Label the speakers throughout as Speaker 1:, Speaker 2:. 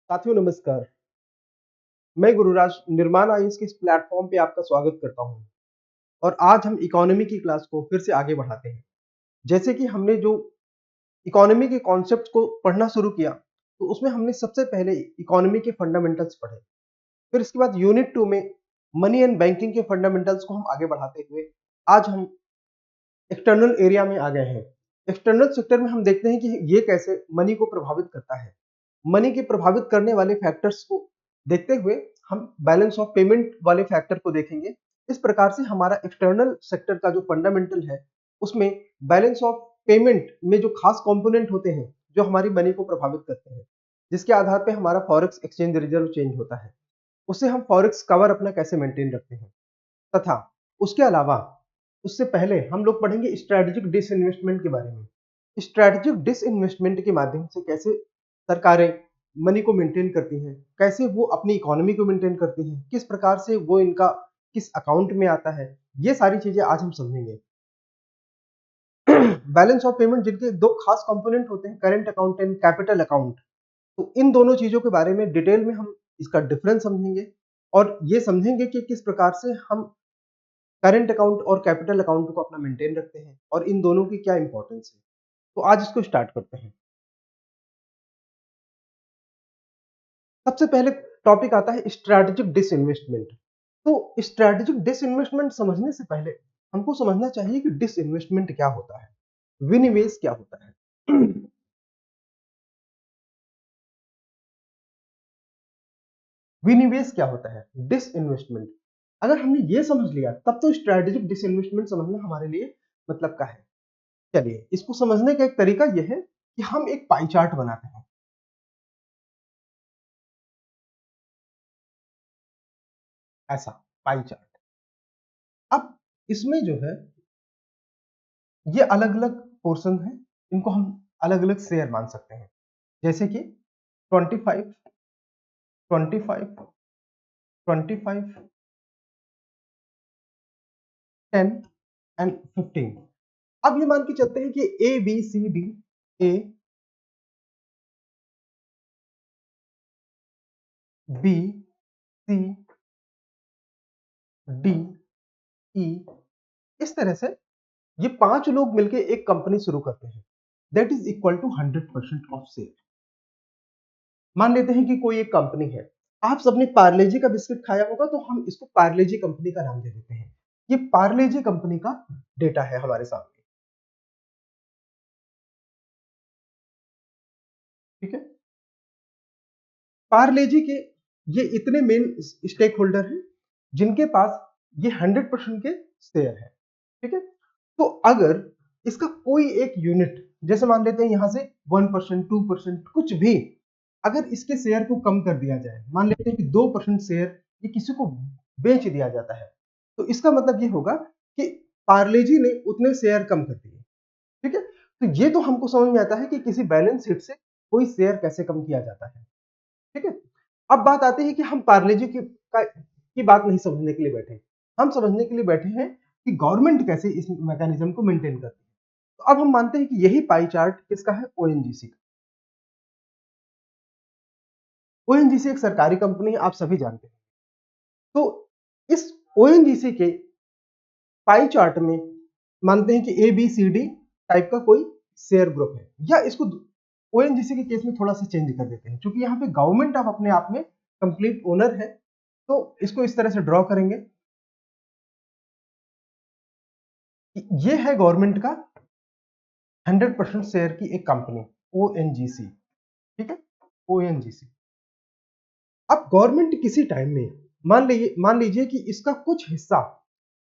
Speaker 1: साथियों नमस्कार। मैं गुरुराज निर्माण आईएएस के इस प्लेटफॉर्म पे आपका स्वागत करता हूं और आज हम इकोनॉमी की क्लास को फिर से आगे बढ़ाते हैं। जैसे कि हमने जो इकोनॉमी के कॉन्सेप्ट को पढ़ना शुरू किया तो उसमें हमने सबसे पहले इकोनॉमी के फंडामेंटल्स पढ़े। फिर इसके बाद यूनिट 2 में मनी एंड बैंकिंग के फंडामेंटल्स को हम आगे बढ़ाते हुए आज हम एक्सटर्नल एरिया में आ गए हैं। एक्सटर्नल सेक्टर में हम देखते हैं कि ये कैसे मनी को प्रभावित करता है। मनी के प्रभावित करने वाले फैक्टर्स को देखते हुए हम बैलेंस ऑफ पेमेंट वाले फैक्टर को देखेंगे। इस प्रकार से हमारा एक्सटर्नल सेक्टर का जो फंडामेंटल है उसमें बैलेंस ऑफ पेमेंट में जो खास कंपोनेंट होते हैं जो हमारी मनी को प्रभावित करते हैं, जिसके आधार पे हमारा फॉरेक्स एक्सचेंज रिजर्व चेंज होता है, उससे हम फॉरेक्स कवर अपना कैसे मेंटेन रखते हैं, तथा उसके अलावा उससे पहले हम लोग पढ़ेंगे स्ट्रेटेजिक डिसइन्वेस्टमेंट के बारे में। स्ट्रेटेजिक डिसइन्वेस्टमेंट के माध्यम से कैसे सरकारें मनी को मेंटेन करती हैं, कैसे वो अपनी इकोनॉमी को मेंटेन करती हैं, किस प्रकार से वो इनका किस अकाउंट में आता है, ये सारी चीजें आज हम समझेंगे। बैलेंस ऑफ पेमेंट जिनके दो खास कंपोनेंट होते हैं, current account and capital account, तो इन दोनों चीजों के बारे में डिटेल में हम इसका डिफरेंस समझेंगे और ये समझेंगे कि किस प्रकार से हम करंट अकाउंट और कैपिटल अकाउंट को अपना मेंटेन रखते हैं और इन दोनों की क्या इंपॉर्टेंस है। तो आज इसको स्टार्ट करते हैं। सबसे पहले टॉपिक आता है स्ट्रैटेजिक डिसइन्वेस्टमेंट। तो स्ट्रैटेजिक डिसइन्वेस्टमेंट समझने से पहले हमको समझना चाहिए कि डिसइन्वेस्टमेंट क्या होता है, विनिवेश क्या होता है। विनिवेश क्या होता है, डिसइन्वेस्टमेंट। अगर हमने ये समझ लिया तब तो स्ट्रैटेजिक डिसइन्वेस्टमेंट समझना हमारे लिए मतलब का है। चलिए इसको समझने का एक तरीका यह है कि हम एक पाई चार्ट बनाते हैं। ऐसा पाई चार्ट। अब इसमें जो है ये अलग अलग पोर्शन है, इनको हम अलग अलग शेयर मान सकते हैं। जैसे कि 25, 25, 25, 10 एंड 15। अब ये मान के चलते हैं कि A B C D, A B C D E, इस तरह से ये 5 लोग मिलके एक कंपनी शुरू करते हैं। That is equal to 100% of share. मान लेते हैं कि कोई एक कंपनी है, आप सबने पार्ले जी का बिस्किट खाया होगा तो हम इसको पार्ले जी कंपनी का नाम दे देते हैं। ये पार्ले जी कंपनी का डेटा है हमारे सामने, ठीक है। पार्ले जी के ये इतने मेन स्टेक होल्डर हैं जिनके पास ये 100% के शेयर है, ठीक है। तो अगर इसका कोई एक यूनिट, जैसे मान लेते हैं यहां से 1%, 2%, कुछ भी, अगर इसके शेयर को कम कर दिया जाए, मान लेते हैं कि 2% शेयर ये किसी को बेच दिया जाता है, तो इसका मतलब ये होगा कि पार्ले जी ने उतने शेयर कम कर दिए, ठीक है। तो ये तो हमको समझ में आता है कि किसी बैलेंस शीट से कोई शेयर कैसे कम किया जाता है, ठीक है। अब बात आती है कि हम पार्ले जी की बात नहीं समझने के लिए बैठे, हम समझने के लिए बैठे हैं कि गवर्नमेंट कैसे इस मैकेनिज्म को मेंटेन करती है। तो अब हम मानते हैं कि यही पाई चार्ट किसका है, ओएनजीसी का। ओएनजीसी एक सरकारी कंपनी है, आप सभी जानते हैं। तो इस ओएनजीसी के पाई चार्ट में मानते हैं कि A B C D type का कोई शेयर ग्रुप है, या इसको ओएनजीसी के केस में थोड़ा सा चेंज कर देते हैं, क्योंकि यहाँ पे गवर्नमेंट अब अपने आप में कंप्लीट ओनर है। तो इसको इस तरह से ड्रॉ करेंगे कि ये है गवर्नमेंट का 100% शेयर की एक कंपनी, ओएनजीसी, ठीक है, ओएनजीसी। अब गवर्नमेंट किसी टाइम में मान लीजिए कि इसका कुछ हिस्सा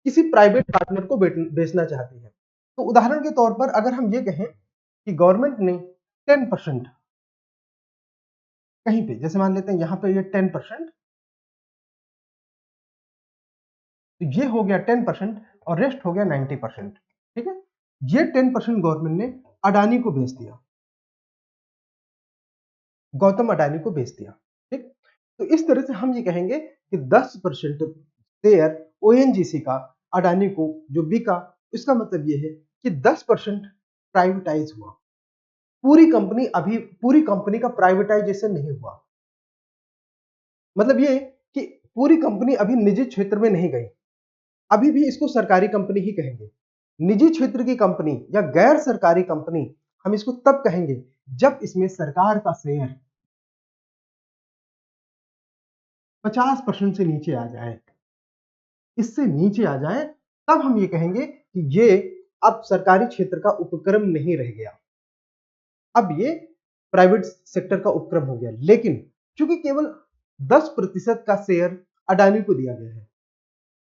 Speaker 1: किसी प्राइवेट पार्टनर को बेचना चाहती है। तो उदाहरण के तौर पर अगर हम ये कहें कि गवर्नमेंट ने 10% कहीं पे, जैसे मान लेते हैं यहां पे ये 10%, तो ये हो गया 10% और रेस्ट हो गया 90%, ठीक है। ये 10% गवर्नमेंट ने अडानी को बेच दिया, गौतम अडानी को बेच दिया, ठीक। तो इस तरह से हम ये कहेंगे कि 10% शेयर ओएनजीसी का अडानी को जो बिका, इसका मतलब ये है कि 10% प्राइवेटाइज हुआ। पूरी कंपनी का प्राइवेटाइजेशन नहीं हुआ, मतलब ये कि पूरी कंपनी अभी निजी क्षेत्र में नहीं गई, अभी भी इसको सरकारी कंपनी ही कहेंगे। निजी क्षेत्र की कंपनी या गैर सरकारी कंपनी हम इसको तब कहेंगे जब इसमें सरकार का शेयर 50% से नीचे आ जाए। इससे नीचे आ जाए तब हम ये कहेंगे कि ये अब सरकारी क्षेत्र का उपक्रम नहीं रह गया, अब ये प्राइवेट सेक्टर का उपक्रम हो गया। लेकिन चूंकि केवल 10% का शेयर अडानी को दिया गया है,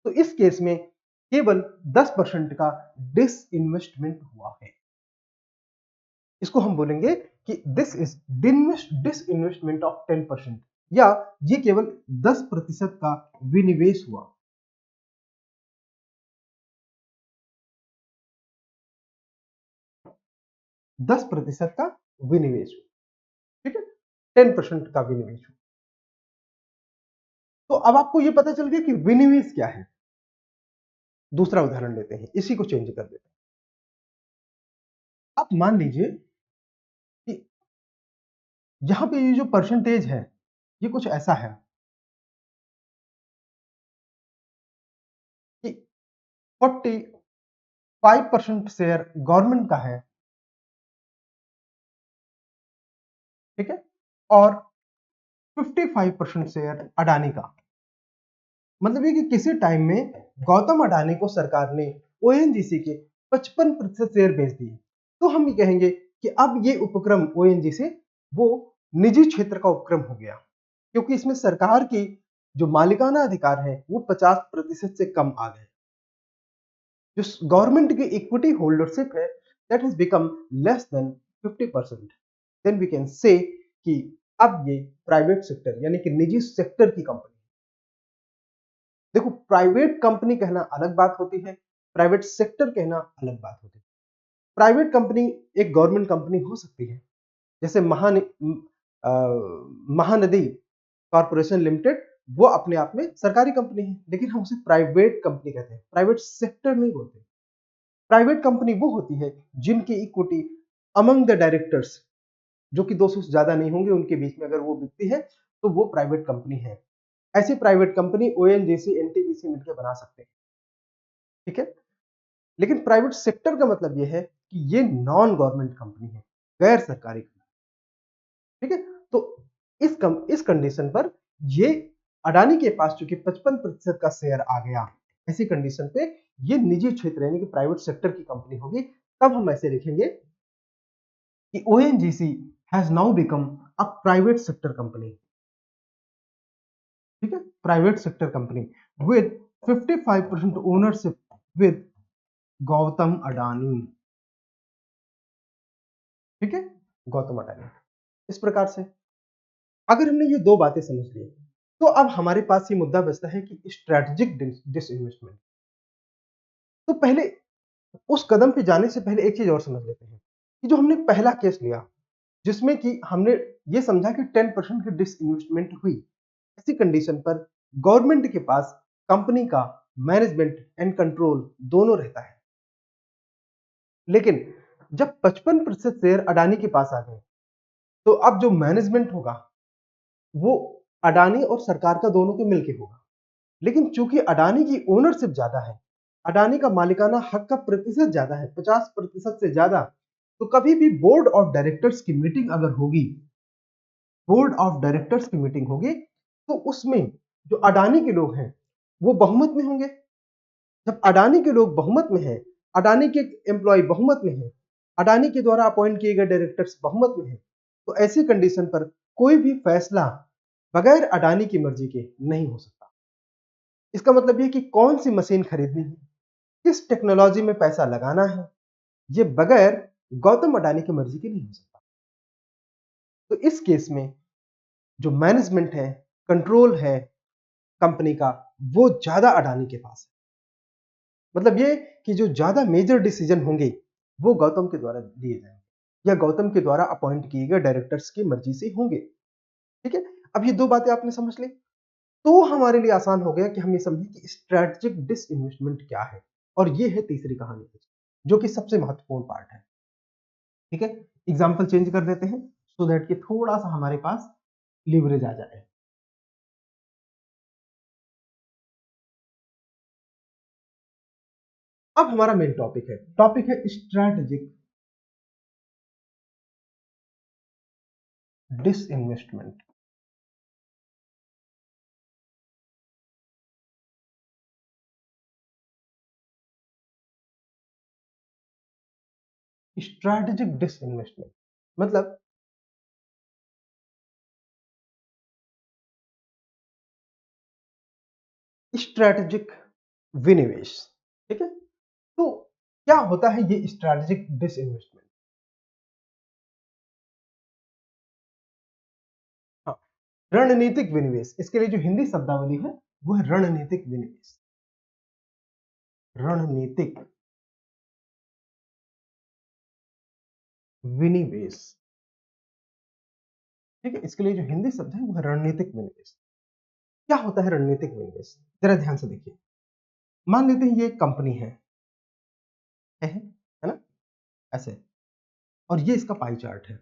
Speaker 1: तो इस केस में केवल 10% का डिसइन्वेस्टमेंट हुआ है। इसको हम बोलेंगे कि दिस इज डिसइन्वेस्टमेंट ऑफ 10%, या ये केवल 10% का विनिवेश हुआ। दस प्रतिशत का विनिवेश हुआ, ठीक है, 10% का विनिवेश हुआ। तो अब आपको यह पता चल गया कि विनिवेश क्या है। दूसरा उदाहरण लेते हैं, इसी को चेंज कर देते हैं। आप मान लीजिए कि यहां पे ये जो परसेंटेज है ये कुछ ऐसा है कि 45% शेयर गवर्नमेंट का है, ठीक है, और 55% शेयर अडानी का। मतलब ये कि किसी टाइम में गौतम अडानी को सरकार ने ओएनजीसी के 55% शेयर बेच दिए, तो हम ये कहेंगे कि अब ये उपक्रम ओएनजीसी वो निजी क्षेत्र का उपक्रम हो गया, क्योंकि इसमें सरकार की जो मालिकाना अधिकार है वो 50% से कम आ गए। जो गवर्नमेंट की इक्विटी होल्डरशिप है that has become less than 50%, then we can say कि अब ये प्राइवेट सेक्टर यानी कि निजी सेक्टर की कंपनी। देखो, प्राइवेट कंपनी कहना अलग बात होती है, प्राइवेट सेक्टर कहना अलग बात होती है। प्राइवेट कंपनी एक गवर्नमेंट कंपनी हो सकती है, जैसे महानदी कॉर्पोरेशन लिमिटेड, वो अपने आप में सरकारी कंपनी है, लेकिन हम उसे प्राइवेट कंपनी कहते हैं, प्राइवेट सेक्टर नहीं बोलते। प्राइवेट कंपनी वो होती है जिनकी इक्विटी अमंग द डायरेक्टर्स, जो कि 200 से ज्यादा नहीं होंगे, उनके बीच में अगर वो बिकती है तो वो प्राइवेट कंपनी है। ऐसी प्राइवेट कंपनी ओएनजीसी एनटीपीसी मिलकर बना सकते हैं, ठीक है। लेकिन प्राइवेट सेक्टर का मतलब यह है कि ये नॉन गवर्नमेंट कंपनी है, गैर सरकारी कंपनी, ठीक है। तो इस कंडीशन पर ये अडानी के पास चूंकि 55% का शेयर आ गया, ऐसी कंडीशन पे ये निजी क्षेत्र यानी कि प्राइवेट सेक्टर की कंपनी होगी। तब हम ऐसे लिखेंगे कि ONGC has now become a private sector company, ठीक है, private sector company with 55% ownership with Gautam Adani, ठीक है, गौतम अडानी। इस प्रकार से अगर हमने ये दो बातें समझ ली, तो अब हमारे पास ये मुद्दा बचता है कि स्ट्रैटेजिक डिसइन्वेस्टमेंट। तो पहले उस कदम पे जाने से पहले एक चीज और समझ लेते हैं कि जो हमने पहला केस लिया जिसमें कि हमने ये समझा कि 10% की डिसइन्वेस्टमेंट हुई, ऐसी कंडीशन पर गवर्नमेंट के पास कंपनी का मैनेजमेंट एंड कंट्रोल दोनों रहता है। लेकिन जब 55% शेयर अडानी के पास आ गए, तो अब जो मैनेजमेंट होगा वो अडानी और सरकार का दोनों के मिलके होगा। लेकिन चूंकि अडानी की ओनरशिप ज्यादा है, अडानी का मालिकाना हक का प्रतिशत ज्यादा है, 50% से ज्यादा, तो कभी भी बोर्ड ऑफ डायरेक्टर्स की मीटिंग अगर होगी, बोर्ड ऑफ डायरेक्टर्स की मीटिंग होगी, तो उसमें जो अडानी के लोग हैं वो बहुमत में होंगे। जब अडानी के लोग बहुमत में हैं, अडानी के एम्प्लॉय बहुमत में हैं, अडानी के द्वारा अपॉइंट किए गए डायरेक्टर्स बहुमत में हैं, तो ऐसी कंडीशन पर कोई भी फैसला बगैर अडानी की मर्जी के नहीं हो सकता। इसका मतलब ये कि कौन सी मशीन खरीदनी है, किस टेक्नोलॉजी में पैसा लगाना है, ये बगैर गौतम अडानी की मर्जी के नहीं हो सकता। तो इस केस में जो मैनेजमेंट है, कंट्रोल है कंपनी का, वो ज्यादा अडानी के पास है। मतलब ये कि जो ज्यादा मेजर डिसीजन होंगे वो गौतम के द्वारा लिए जाएंगे या गौतम के द्वारा अपॉइंट किए गए डायरेक्टर्स की मर्जी से होंगे, ठीक है। अब ये दो बातें आपने समझ ली, तो हमारे लिए आसान हो गया कि हम ये समझें कि स्ट्रेटेजिक डिसइन्वेस्टमेंट क्या है। और ये है तीसरी कहानी, जो कि सबसे महत्वपूर्ण पार्ट है, ठीक है। एग्जाम्पल चेंज कर देते हैं सो दैट कि थोड़ा सा हमारे पास लीवरेज आ जाए। अब हमारा मेन टॉपिक है स्ट्रैटेजिक डिसइन्वेस्टमेंट। स्ट्रैटेजिक डिसइन्वेस्टमेंट मतलब स्ट्रैटेजिक विनिवेश। ठीक है, तो क्या होता है ये स्ट्रैटेजिक डिसइन्वेस्टमेंट? हाँ, रणनीतिक विनिवेश, इसके लिए जो हिंदी शब्दावली है वो है रणनीतिक विनिवेश। रणनीतिक विनिवेश, ठीक है, इसके लिए जो हिंदी शब्द है वो है रणनीतिक विनिवेश। क्या होता है रणनीतिक विनिवेश, जरा ध्यान से देखिए। मान लेते हैं ये एक कंपनी है ना, ऐसे, और ये इसका पाई चार्ट है।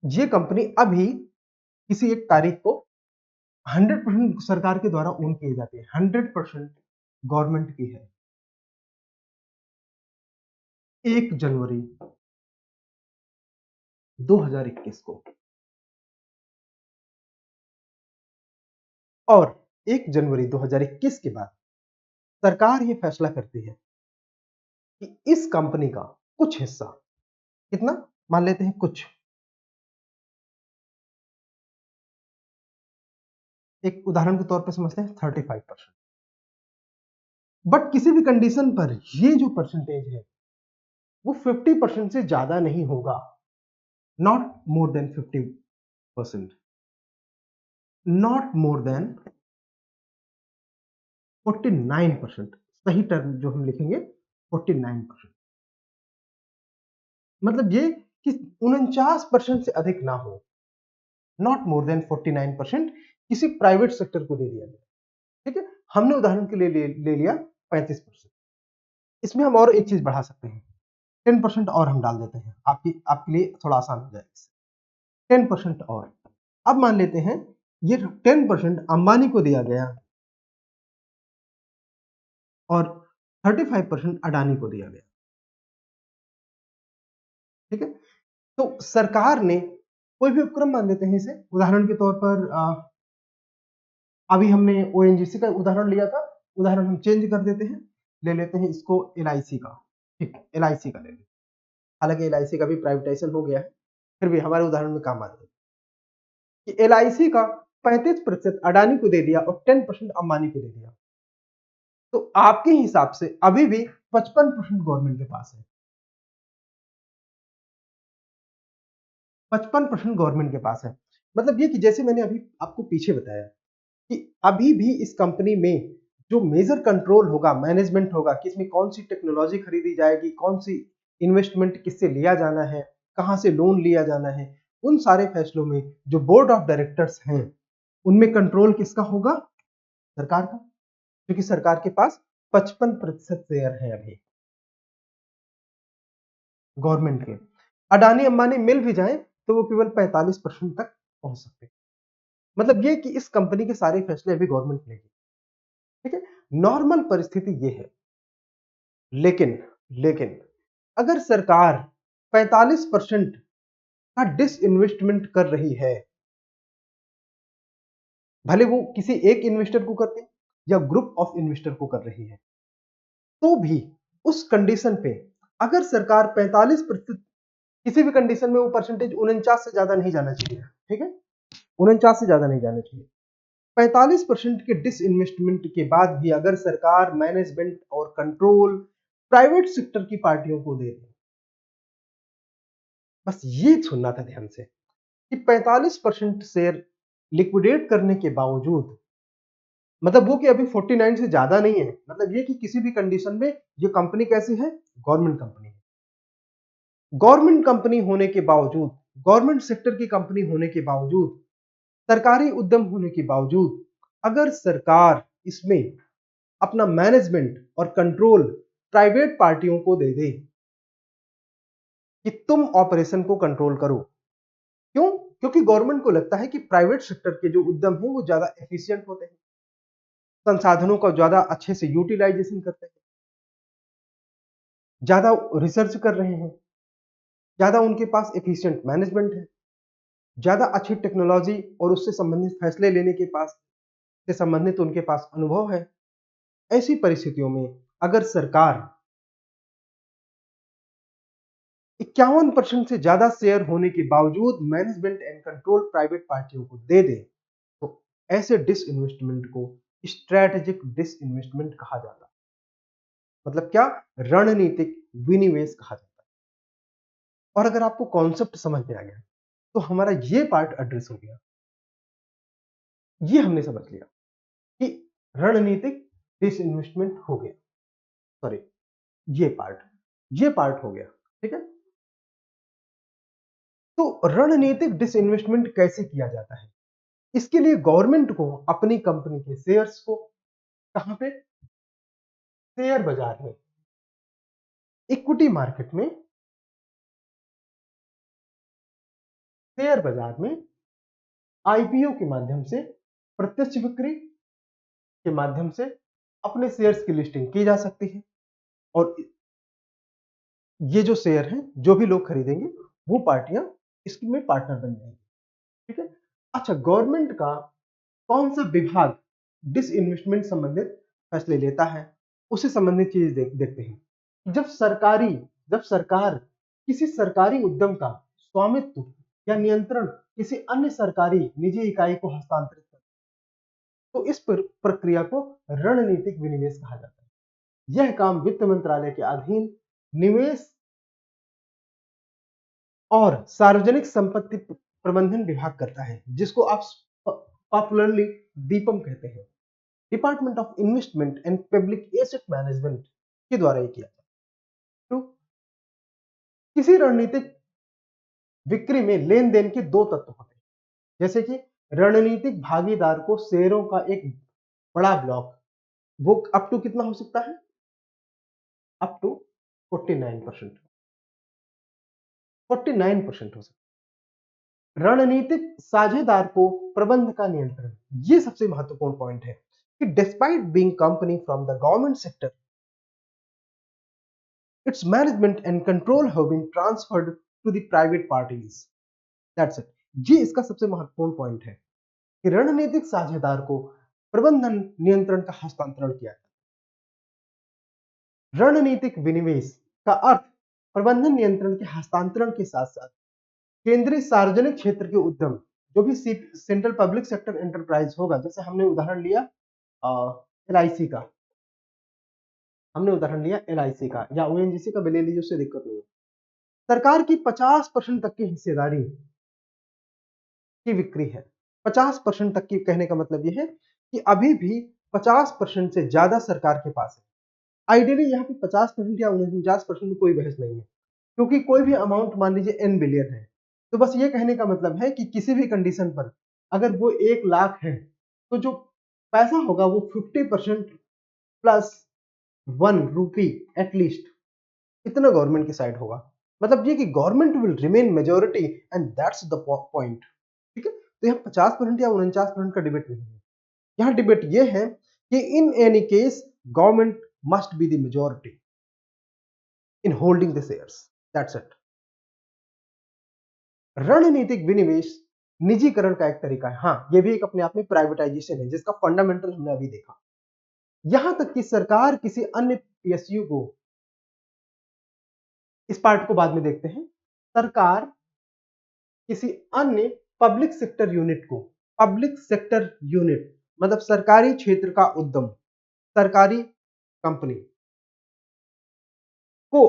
Speaker 1: ये कंपनी अभी किसी एक तारीख को 100% सरकार के द्वारा ओन किए जाते हैं, 100% गवर्नमेंट की है। 1 जनवरी 2021 को, और 1 जनवरी 2021 के बाद सरकार ये फैसला करती है कि इस कंपनी का कुछ हिस्सा, कितना मान लेते हैं, कुछ, एक उदाहरण के तौर पर समझते हैं 35%, बट किसी भी कंडीशन पर ये जो परसेंटेज है वो 50% से ज्यादा नहीं होगा, not more than 50%, not more than 49%, सही टर्म जो हम लिखेंगे 49%, मतलब ये कि 49% से अधिक ना हो, नॉट मोर देन 49% किसी प्राइवेट सेक्टर को दे दिया गया। ठीक है, हमने उदाहरण के लिए ले लिया 35%। इसमें हम और एक चीज बढ़ा सकते हैं, 10% और हम डाल देते हैं, आपके लिए थोड़ा आसान हो जाएगा, 10% और। अब मान लेते हैं ये 10% अंबानी को दिया गया और 35% अडानी को दिया गया। ठीक है, तो सरकार ने कोई भी उपक्रम मान लेते हैं इसे, उदाहरण के तौर पर अभी हमने ओएनजीसी का उदाहरण लिया था, उदाहरण हम चेंज कर देते हैं, ले लेते हैं इसको एलआईसी का। ठीक, एलआईसी का ले लेते हैं, हालांकि एलआईसी का भी प्राइवेटाइजेशन हो गया है, फिर भी हमारे उदाहरण में काम आ जाएगा कि एलआईसी का 35% अडानी को दे दिया और 10% अंबानी को दे दिया, तो आपके हिसाब से अभी भी 55% गवर्नमेंट के पास है, 55% गवर्नमेंट के पास है। मतलब ये कि जैसे मैंने अभी आपको पीछे बताया कि अभी भी इस कंपनी में जो मेजर कंट्रोल होगा, मैनेजमेंट होगा कि इसमें कौन सी टेक्नोलॉजी खरीदी जाएगी, कौन सी इन्वेस्टमेंट किससे लिया जाना है, कहां से लोन लिया जाना है, उन सारे फैसलों में जो बोर्ड ऑफ डायरेक्टर्स हैं उनमें कंट्रोल किसका होगा? सरकार का, क्योंकि सरकार के पास 55% शेयर है अभी गवर्नमेंट के। अडानी अंबानी मिल भी जाए तो वो केवल 45% तक पहुंच सकते हैं। मतलब ये कि इस कंपनी के सारे फैसले अभी गवर्नमेंट लेगी। ठीक है, नॉर्मल परिस्थिति ये है, लेकिन लेकिन अगर सरकार 45% का डिसइन्वेस्टमेंट कर रही है, भले वो किसी एक इन्वेस्टर को करती या ग्रुप ऑफ इन्वेस्टर को कर रही है, तो भी उस कंडीशन पे अगर सरकार 45%, किसी भी कंडीशन में वो परसेंटेज 49 से ज्यादा नहीं जाना चाहिए। ठीक है, 49 से ज्यादा नहीं जाना चाहिए। 45% के डिसइन्वेस्टमेंट के बाद भी अगर सरकार मैनेजमेंट और कंट्रोल प्राइवेट सेक्टर की पार्टियों को दे दे, बस ये सुनना था ध्यान से कि 45% शेयर लिक्विडेट करने के बावजूद, मतलब वो कि अभी 49 से ज्यादा नहीं है, मतलब ये कि किसी भी कंडीशन में ये कंपनी कैसी है? गवर्नमेंट कंपनी है। गवर्नमेंट कंपनी होने के बावजूद, गवर्नमेंट सेक्टर की कंपनी होने के बावजूद, सरकारी उद्यम होने के बावजूद, अगर सरकार इसमें अपना मैनेजमेंट और कंट्रोल प्राइवेट पार्टियों को दे दे कि तुम ऑपरेशन को कंट्रोल करो, क्यों? क्योंकि गवर्नमेंट को लगता है कि प्राइवेट सेक्टर के जो उद्यम हैं वो ज्यादा एफिशिएंट होते हैं, संसाधनों का ज्यादा अच्छे से यूटिलाइजेशन करते हैं, ज्यादा रिसर्च कर रहे हैं, ज्यादा उनके पास एफिशिएंट मैनेजमेंट है, ज्यादा अच्छी टेक्नोलॉजी और उससे संबंधित फैसले लेने के पास से संबंधित उनके पास अनुभव है। ऐसी परिस्थितियों में अगर सरकार 51% से ज्यादा शेयर होने के बावजूद मैनेजमेंट एंड कंट्रोल प्राइवेट पार्टियों को दे दे, तो ऐसे डिसइन्वेस्टमेंट को स्ट्रैटेजिक डिसइन्वेस्टमेंट कहा जाता है। मतलब क्या? रणनीतिक विनिवेश कहा जाता है। और अगर आपको कॉन्सेप्ट समझ में आ गया तो हमारा ये पार्ट एड्रेस हो गया। ये हमने समझ लिया कि रणनीतिक डिसइन्वेस्टमेंट हो गया, सॉरी ये पार्ट हो गया। ठीक है, तो रणनीतिक डिसइन्वेस्टमेंट कैसे किया जाता है? इसके लिए गवर्नमेंट को अपनी कंपनी के शेयर्स को कहां पे? शेयर बाजार में, इक्विटी मार्केट में, शेयर बाजार में आईपीओ के माध्यम से, प्रत्यक्ष बिक्री के माध्यम से अपने शेयर्स की लिस्टिंग की जा सकती है। और ये जो शेयर हैं, जो भी लोग खरीदेंगे वो पार्टियां इसमें पार्टनर बन जाएंगी। ठीक है, अच्छा, गवर्नमेंट का कौन सा विभाग डिसइन्वेस्टमेंट संबंधित फैसले लेता है, उससे संबंधित चीज देखते हैं। जब सरकार किसी सरकारी उद्यम का स्वामित्व या नियंत्रण किसी अन्य सरकारी निजी इकाई को हस्तांतरित करती है, तो इस प्रक्रिया को रणनीतिक विनिवेश कहा जाता है। यह काम वित्त मंत्रालय के अधीन निवेश और सार्वजनिक संपत्ति प्रबंधन विभाग करता है, जिसको आप पॉपुलरली दीपम कहते हैं, department of investment and public asset management के द्वारा ये किया जाता है। तो किसी रणनीतिक बिक्री में लेन देन के दो तत्व होते हैं, जैसे कि रणनीतिक भागीदार को शेयरों का एक बड़ा ब्लॉक, वो अप टू कितना हो सकता है? अप टू 49%, 49% हो सकता है। रणनीतिक साझेदार को प्रबंध का नियंत्रण, ये सबसे महत्वपूर्ण पॉइंट है कि despite being company from the government sector, its management and control have been transferred to the private parties. That's it. ये इसका सबसे महत्वपूर्ण पॉइंट है कि रणनीतिक साझेदार को प्रबंधन नियंत्रण का हस्तांतरण किया जाए। रणनीतिक विनिवेश का अर्थ प्रबंधन नियंत्रण के हस्तांतरण के साथ साथ केंद्रीय सार्वजनिक क्षेत्र के उद्यम, जो भी सेंट्रल पब्लिक सेक्टर एंटरप्राइज होगा, जैसे हमने उदाहरण लिया एलआईसी का, एलआईसी का या ओएनजीसी का, ले लीजिए, उससे दिक्कत नहीं है। सरकार की 50% तक की हिस्सेदारी की बिक्री है। 50% तक की कहने का मतलब यह है कि अभी भी 50% से ज्यादा सरकार के पास है। आइडियली यहाँ पे 50% या 49% में कोई बहस नहीं है, क्योंकि कोई भी अमाउंट मान लीजिए n बिलियन है, तो बस ये कहने का मतलब है कि किसी भी कंडीशन पर अगर वो 1 लाख है, तो जो पैसा होगा वो 50% प्लस 1 रुपी एटलीस्ट, इतना गवर्नमेंट की साइड होगा। मतलब ये कि government will remain majority and that's the point. ठीक है, तो यहाँ 50% या 49% का डिबेट नहीं है। यहाँ डिबेट ये है कि in any case government must be the majority in holding the shares, that's it. रणनीतिक विनिवेश निजीकरण का एक तरीका है। हाँ, ये भी एक अपने आप में प्राइवेटाइजेशन है, जिसका फंडामेंटल हमने अभी देखा। यहां तक कि सरकार किसी अन्य पीएसयू को, इस पार्ट को बाद में देखते हैं, सरकार किसी अन्य पब्लिक सेक्टर यूनिट को, पब्लिक सेक्टर यूनिट मतलब सरकारी क्षेत्र का उद्यम, सरकारी कंपनी को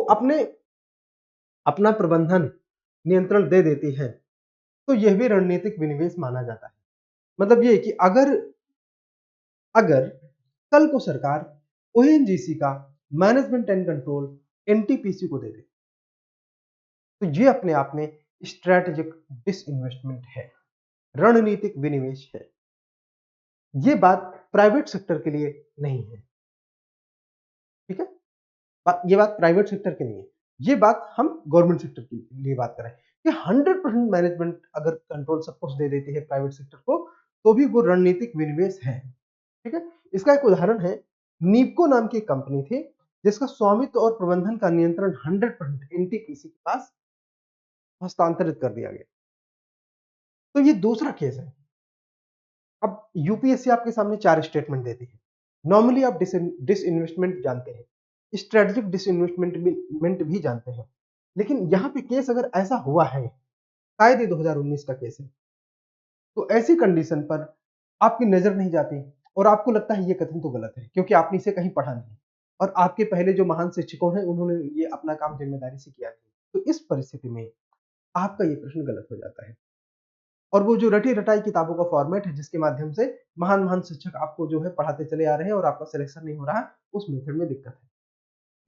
Speaker 1: अपना प्रबंधन नियंत्रण दे देती है, तो यह भी रणनीतिक विनिवेश माना जाता है। मतलब ये कि अगर कल को सरकार ओएनजीसी का मैनेजमेंट एंड कंट्रोल एनटीपीसी को दे दे, तो ये अपने आप में स्ट्रेटेजिक डिसइन्वेस्टमेंट है, रणनीतिक विनिवेश है। ये बात प्राइवेट सेक्टर के लिए नहीं है। ठीक है, ये बात प्राइवेट सेक्टर की नहीं है, ये बात हम गवर्नमेंट सेक्टर के लिए बात कर रहे हैं कि 100% मैनेजमेंट अगर कंट्रोल सब कुछ दे देती है प्राइवेट सेक्टर को, तो भी वो रणनीतिक विनिवेश है। ठीक है। इसका एक उदाहरण है, नीपको नाम की एक कंपनी थी जिसका स्वामित्व और प्रबंधन का नियंत्रण 100% एनटीपीसी के पास हस्तांतरित कर दिया गया। तो ये दूसरा केस है। अब यूपीएससी आपके सामने 4 स्टेटमेंट देती है। नॉर्मली आप डिसइन्वेस्टमेंट जानते हैं, स्ट्रेटेजिक डिसइन्वेस्टमेंट भी जानते हैं, लेकिन यहाँ पे केस अगर ऐसा हुआ है, शायद ये 2019 का केस है, तो ऐसी कंडीशन पर आपकी नजर नहीं जाती और आपको लगता है ये कथन तो गलत है क्योंकि आपने इसे कहीं पढ़ा नहीं और आपके पहले जो महान शिक्षकों हैं उन्होंने ये अपना काम जिम्मेदारी से किया नहीं। तो इस परिस्थिति में आपका ये प्रश्न गलत हो जाता है और वो जो रटी रटाई किताबों का फॉर्मेट है जिसके माध्यम से महान महान शिक्षक आपको जो है पढ़ाते चले आ रहे हैं और आपका सिलेक्शन नहीं हो रहा, उस मेथड में दिक्कत है।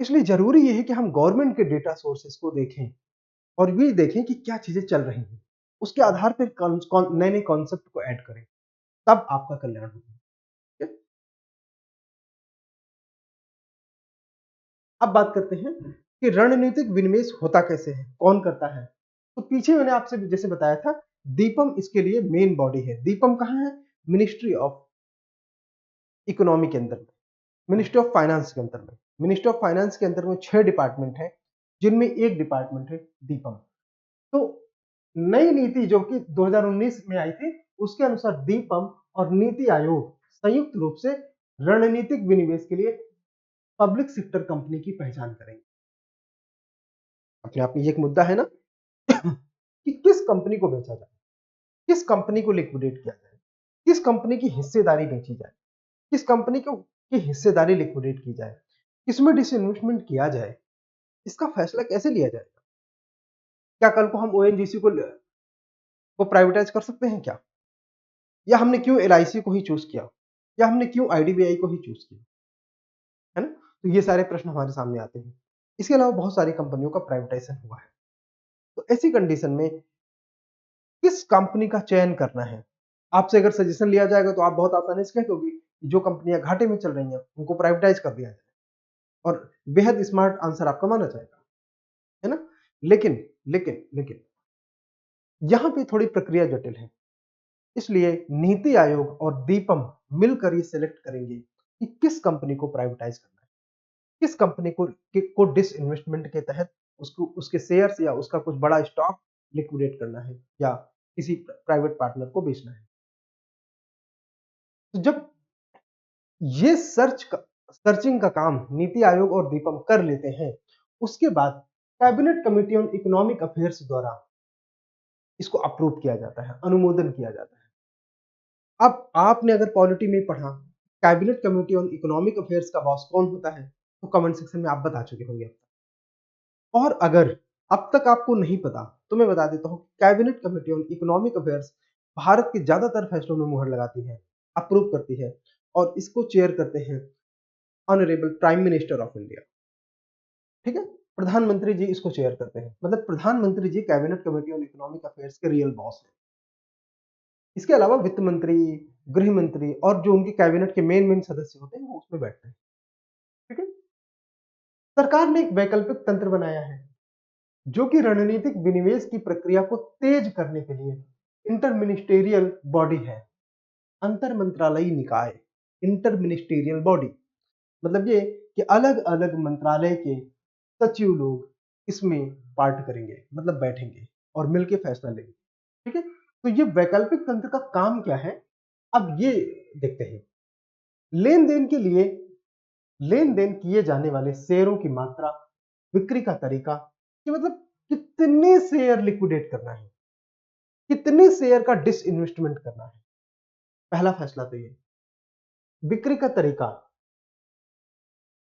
Speaker 1: इसलिए जरूरी ये है कि हम गवर्नमेंट के डेटा सोर्सेस को देखें और भी देखें कि क्या चीजें चल रही हैं, उसके आधार पर नए नए कॉन्सेप्ट को ऐड करें, तब आपका कल्याण होगा। ठीक है? अब बात करते हैं कि रणनीतिक विनिवेश होता कैसे है, कौन करता है। तो पीछे मैंने आपसे जैसे बताया था, दीपम इसके लिए मेन बॉडी है। दीपम कहाँ है? मिनिस्ट्री ऑफ इकोनॉमी के अंदर में, मिनिस्ट्री ऑफ फाइनेंस के अंदर में। मिनिस्ट्री ऑफ फाइनेंस के अंदर में 6 डिपार्टमेंट है जिनमें एक डिपार्टमेंट है दीपम। तो नई नीति जो कि 2019 में आई थी उसके अनुसार दीपम और नीति आयोग संयुक्त रूप से रणनीतिक विनिवेश के लिए पब्लिक सेक्टर कंपनी की पहचान करेंगे। अपने आप में ये एक मुद्दा है ना कि किस कंपनी को बेचा जाए, किस कंपनी को लिक्विडेट किया जाए, किस कंपनी की हिस्सेदारी बेची जाए, किस कंपनी को की हिस्सेदारी लिक्विडेट की जाए, किसमें डिसइन्वेस्टमेंट किया जाए, इसका फैसला कैसे लिया जाएगा। क्या कल को हम ओएनजीसी को प्राइवेटाइज कर सकते हैं क्या? या हमने क्यों एलआईसी को ही चूज किया, या हमने क्यों आईडीबीआई को ही चूज किया, है ना? तो ये सारे प्रश्न हमारे सामने आते हैं। इसके अलावा बहुत सारी कंपनियों का प्राइवेटाइजेशन हुआ है। तो ऐसी कंडीशन में किस कंपनी का चयन करना है, आपसे अगर सजेशन लिया जाएगा तो आप बहुत आसानी से कह दोगे कि जो कंपनियां घाटे में चल रही हैं उनको प्राइवेटाइज कर दिया जाए और बेहद स्मार्ट आंसर आपका माना जाएगा, है ना? लेकिन लेकिन लेकिन यहां पे थोड़ी प्रक्रिया जटिल है। इसलिए नीति आयोग और दीपम मिलकर ये सिलेक्ट करेंगे कि किस कंपनी को प्राइवेटाइज करना है, किस कंपनी को डिसइन्वेस्टमेंट के तहत उसको उसके शेयर्स या उसका कुछ बड़ा स्टॉक लिक्विडेट करना है या किसी प्राइवेट पार्टनर को बेचना है। तो जब ये सर्चिंग का काम नीति आयोग और दीपम कर लेते हैं, उसके बाद cabinet committee on economic affairs द्वारा इसको अप्रूव किया जाता है, अनुमोदन किया जाता है। अब आपने अगर पॉलिटी में पढ़ा cabinet committee on economic affairs का बॉस कौन होता है, तो कमेंट सेक्शन में आप बता चुके होंगे अब तक। और अगर अब तक आपको नहीं पता तो मैं बता देता हूँ, cabinet committee on economic affairs Bharat के ज्यादातर फैसलों में मुहर लगाती है, अप्रूव करती है और इसको चेयर करते हैं honourable prime minister of India. ठीक है, प्रधानमंत्री जी इसको चेयर करते हैं, मतलब प्रधानमंत्री ji cabinet committee on economic affairs के रियल बॉस हैं। इसके अलावा वित्त मंत्री, गृह मंत्री और जो उनके कैबिनेट के मेन मेन सदस्य होते हैं वो उसमें बैठते हैं। ठीक है, सरकार ने एक वैकल्पिक तंत्र बनाया है जो कि रणनीतिक विनिवेश की प्रक्रिया को तेज करने के लिए इंटर मिनिस्टेरियल बॉडी है, अंतर मंत्रालयी निकाय, इंटर मिनिस्टेरियल बॉडी। मतलब ये कि अलग अलग मंत्रालय के सचिव लोग इसमें पार्ट करेंगे, मतलब बैठेंगे और मिलकर फैसला लेंगे। ठीक है, तो ये वैकल्पिक तंत्र का काम क्या है, अब ये देखते हैं। लेन देन के लिए लेन देन किए जाने वाले शेयरों की मात्रा, बिक्री का तरीका, कि मतलब कितने शेयर लिक्विडेट करना है, कितने शेयर का डिसइन्वेस्टमेंट करना है, पहला फैसला तो ये। बिक्री का तरीका,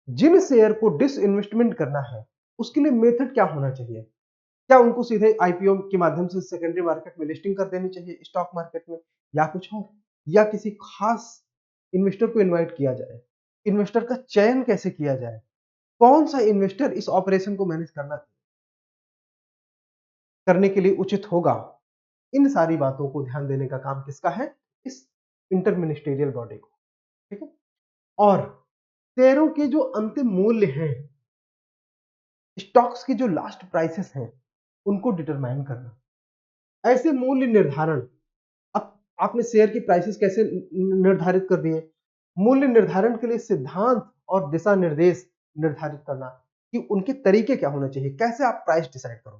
Speaker 1: जिन शेयर को डिसइन्वेस्टमेंट करना है उसके लिए मेथड क्या होना चाहिए। क्या उनको सीधे आईपीओ के माध्यम से सेकेंडरी मार्केट में लिस्टिंग कर देनी चाहिए, स्टॉक मार्केट में, या कुछ और, या किसी खास इन्वेस्टर को इनवाइट किया जाए, इन्वेस्टर का चयन कैसे किया जाए, कौन सा इन्वेस्टर इस ऑपरेशन को मैनेज करने के लिए उचित होगा, इन सारी बातों को ध्यान देने का काम किसका है, इस इंटर मिनिस्टेरियल बॉडी को। ठीक है, और शेयरों के जो अंतिम मूल्य हैं, स्टॉक्स की जो लास्ट प्राइसेस हैं, उनको डिटरमाइन करना। ऐसे मूल्य निर्धारण, अब आपने शेयर की प्राइसेस कैसे निर्धारित कर दिए, मूल्य निर्धारण के लिए सिद्धांत और दिशा निर्देश निर्धारित करना कि उनके तरीके क्या होने चाहिए, कैसे आप प्राइस डिसाइड करो।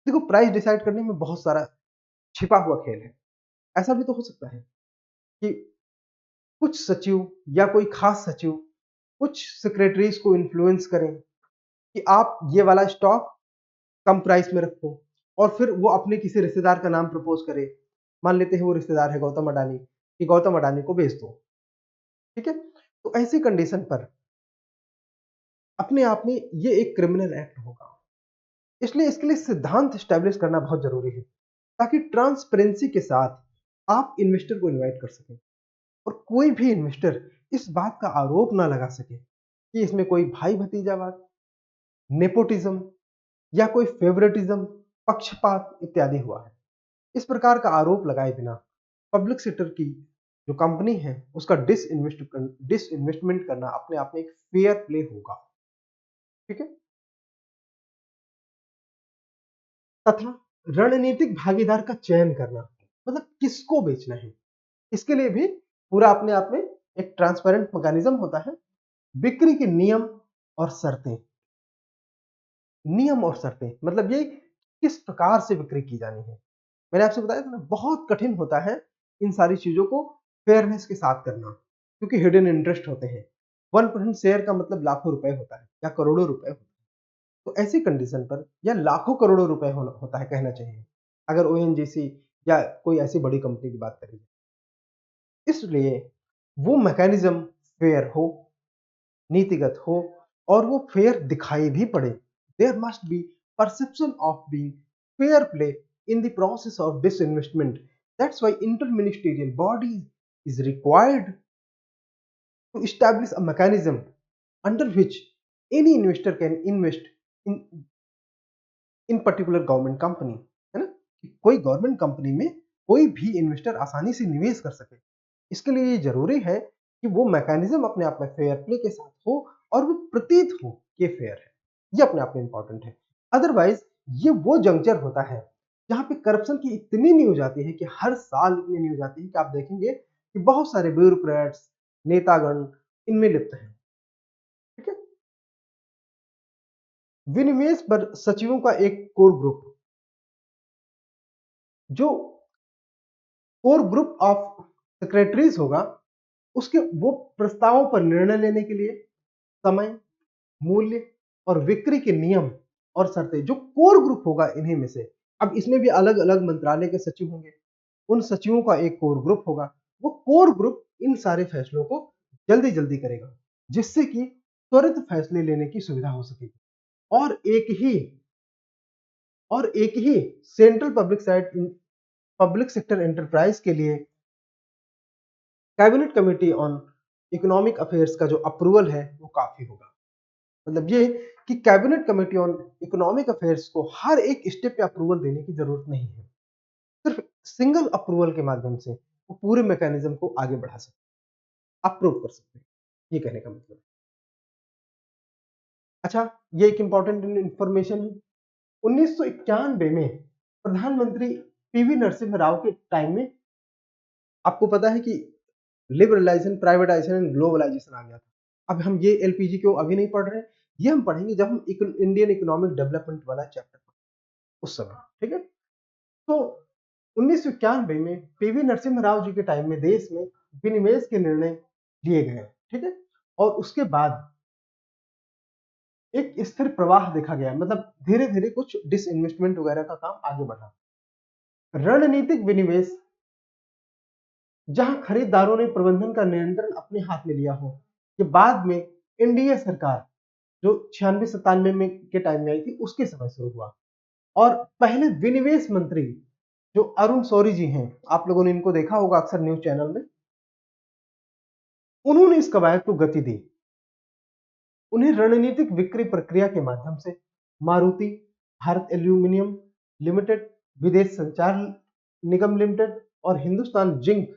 Speaker 1: देखो, प्राइस डिसाइड करने में बहुत सारा छिपा हुआ खेल है। ऐसा भी तो हो सकता है कि कुछ सचिव या कोई खास सचिव कुछ सेक्रेटरीज को इन्फ्लुएंस करें कि आप ये वाला स्टॉक कम प्राइस में रखो, और फिर वो अपने किसी रिश्तेदार का नाम प्रपोज करे। मान लेते हैं वो रिश्तेदार है गौतम अडानी, कि गौतम अडानी को भेज दो। ठीक है, तो ऐसी कंडीशन पर अपने आप में ये एक क्रिमिनल एक्ट होगा। इसलिए इसके लिए सिद्धांत स्टैब्लिश करना बहुत जरूरी है, ताकि ट्रांसपेरेंसी के साथ आप इन्वेस्टर को इनवाइट कर सकें और कोई भी इन्वेस्टर इस बात का आरोप ना लगा सके कि इसमें कोई भाई भतीजावाद, नेपोटिज्म या कोई फेवरेटिज्म, पक्षपात इत्यादि हुआ है। इस प्रकार का आरोप लगाए बिना पब्लिक सेक्टर की जो कंपनी है उसका डिसइन्वेस्टमेंट करना अपने आप में एक फेयर प्ले होगा। ठीक है, तथा रणनीतिक भागीदार का चयन करना, मतलब किसको बेचना है, इसके लिए भी पूरा अपने आप में एक ट्रांसपेरेंट मैकेनिज्म होता है। बिक्री के नियम और शर्तें, नियम और शर्तें मतलब ये किस प्रकार से बिक्री की जानी है। मैंने आपसे बताया था ना, बहुत कठिन होता है इन सारी चीजों को फेयरनेस के साथ करना, क्योंकि हिडन इंटरेस्ट होते हैं। 1% शेयर का मतलब लाखों रुपए होता है या करोड़ों रुपए होता है। तो ऐसी कंडीशन पर या लाखों करोड़ों रुपए होता है कहना चाहिए, अगर ओएनजीसी या कोई ऐसी बड़ी कंपनी की बात करें। इसलिए वो मैकेनिज्म फेयर हो, नीतिगत हो, और वो फेयर दिखाई भी पड़े। There must be perception of being fair play in the process of disinvestment. That's why interministerial body is required to establish a mechanism under which any investor can invest in in particular government company, है ना, कि कोई government company में कोई भी investor आसानी से निवेश कर सके। इसके लिए ये जरूरी है कि वो मैकेनिज्म अपने आप में फेयर प्ले के साथ हो और वो प्रतीत हो कि फेयर है। ये अपने आप में इंपॉर्टेंट है। अदरवाइज ये वो जंक्चर होता है जहां पे करप्शन की इतनी न्यूज आती है कि हर साल इतनी न्यूज आती है कि आप देखेंगे कि बहुत सारे ब्यूरोक्रेट्स, नेतागण इनमें लिप्त हैं। ठीक है, विनिवेश पर सचिवों का एक कोर ग्रुप, जो कोर ग्रुप ऑफ सेक्रेटरीज होगा, उसके वो प्रस्तावों पर निर्णय लेने के लिए समय, मूल्य और बिक्री के नियम और शर्तें, जो कोर ग्रुप होगा इन्हीं में से। अब इसमें भी अलग अलग मंत्रालय के सचिव होंगे, उन सचिवों का एक कोर ग्रुप होगा। वो कोर ग्रुप इन सारे फैसलों को जल्दी जल्दी करेगा, जिससे कि त्वरित फैसले लेने की सुविधा हो सकेगी। और एक ही सेंट्रल पब्लिक सेक्टर एंटरप्राइज के लिए cabinet committee on economic affairs का जो अप्रूवल है वो काफी होगा। मतलब ये कि cabinet committee on economic affairs को हर एक स्टेप पे अप्रूवल देने की जरूरत नहीं है। सिर्फ सिंगल अप्रूवल के माध्यम से वो पूरे मैकेनिज्म को आगे बढ़ा सकते, अप्रूव कर सकते हैं। ये कहने का मतलब है। अच्छा, ये एक इंपॉर्टेंट इंफॉर्मेशन है। 1991 में प्रधानमंत्री पीवी नरसिम्हा राव के टाइम में आपको पता है कि लिबरलाइजेशन, प्राइवेटाइजेशन एंड ग्लोबलाइजेशन आ गया था। अब हम ये एलपीजी क्यों अभी नहीं पढ़ रहे हैं, ये हम पढ़ेंगे जब हम इंडियन इकोनॉमिक डेवलपमेंट वाला चैप्टर उस समय। ठीक है, तो 1991 में पीवी नरसिम्हा राव जी के टाइम में देश में विनिवेश के निर्णय लिए गए। ठीक है, और उसके बाद एक स्थिर प्रवाह देखा गया, मतलब धीरे धीरे कुछ डिसइन्वेस्टमेंट वगैरह का काम आगे बढ़ा। रणनीतिक विनिवेश, जहां खरीदारों ने प्रबंधन का नियंत्रण अपने हाथ में लिया हो, कि बाद में एनडीए सरकार जो 96-97 में के टाइम में आई थी उसके समय शुरू हुआ। और पहले विनिवेश मंत्री जो अरुण शौरी जी हैं, आप लोगों ने इनको देखा होगा अक्सर न्यूज चैनल में, उन्होंने इस कवायद को गति दी। उन्हें रणनीतिक बिक्री प्रक्रिया के माध्यम से मारुति, भारत एल्यूमिनियम लिमिटेड, विदेश संचार निगम लिमिटेड और हिंदुस्तान जिंक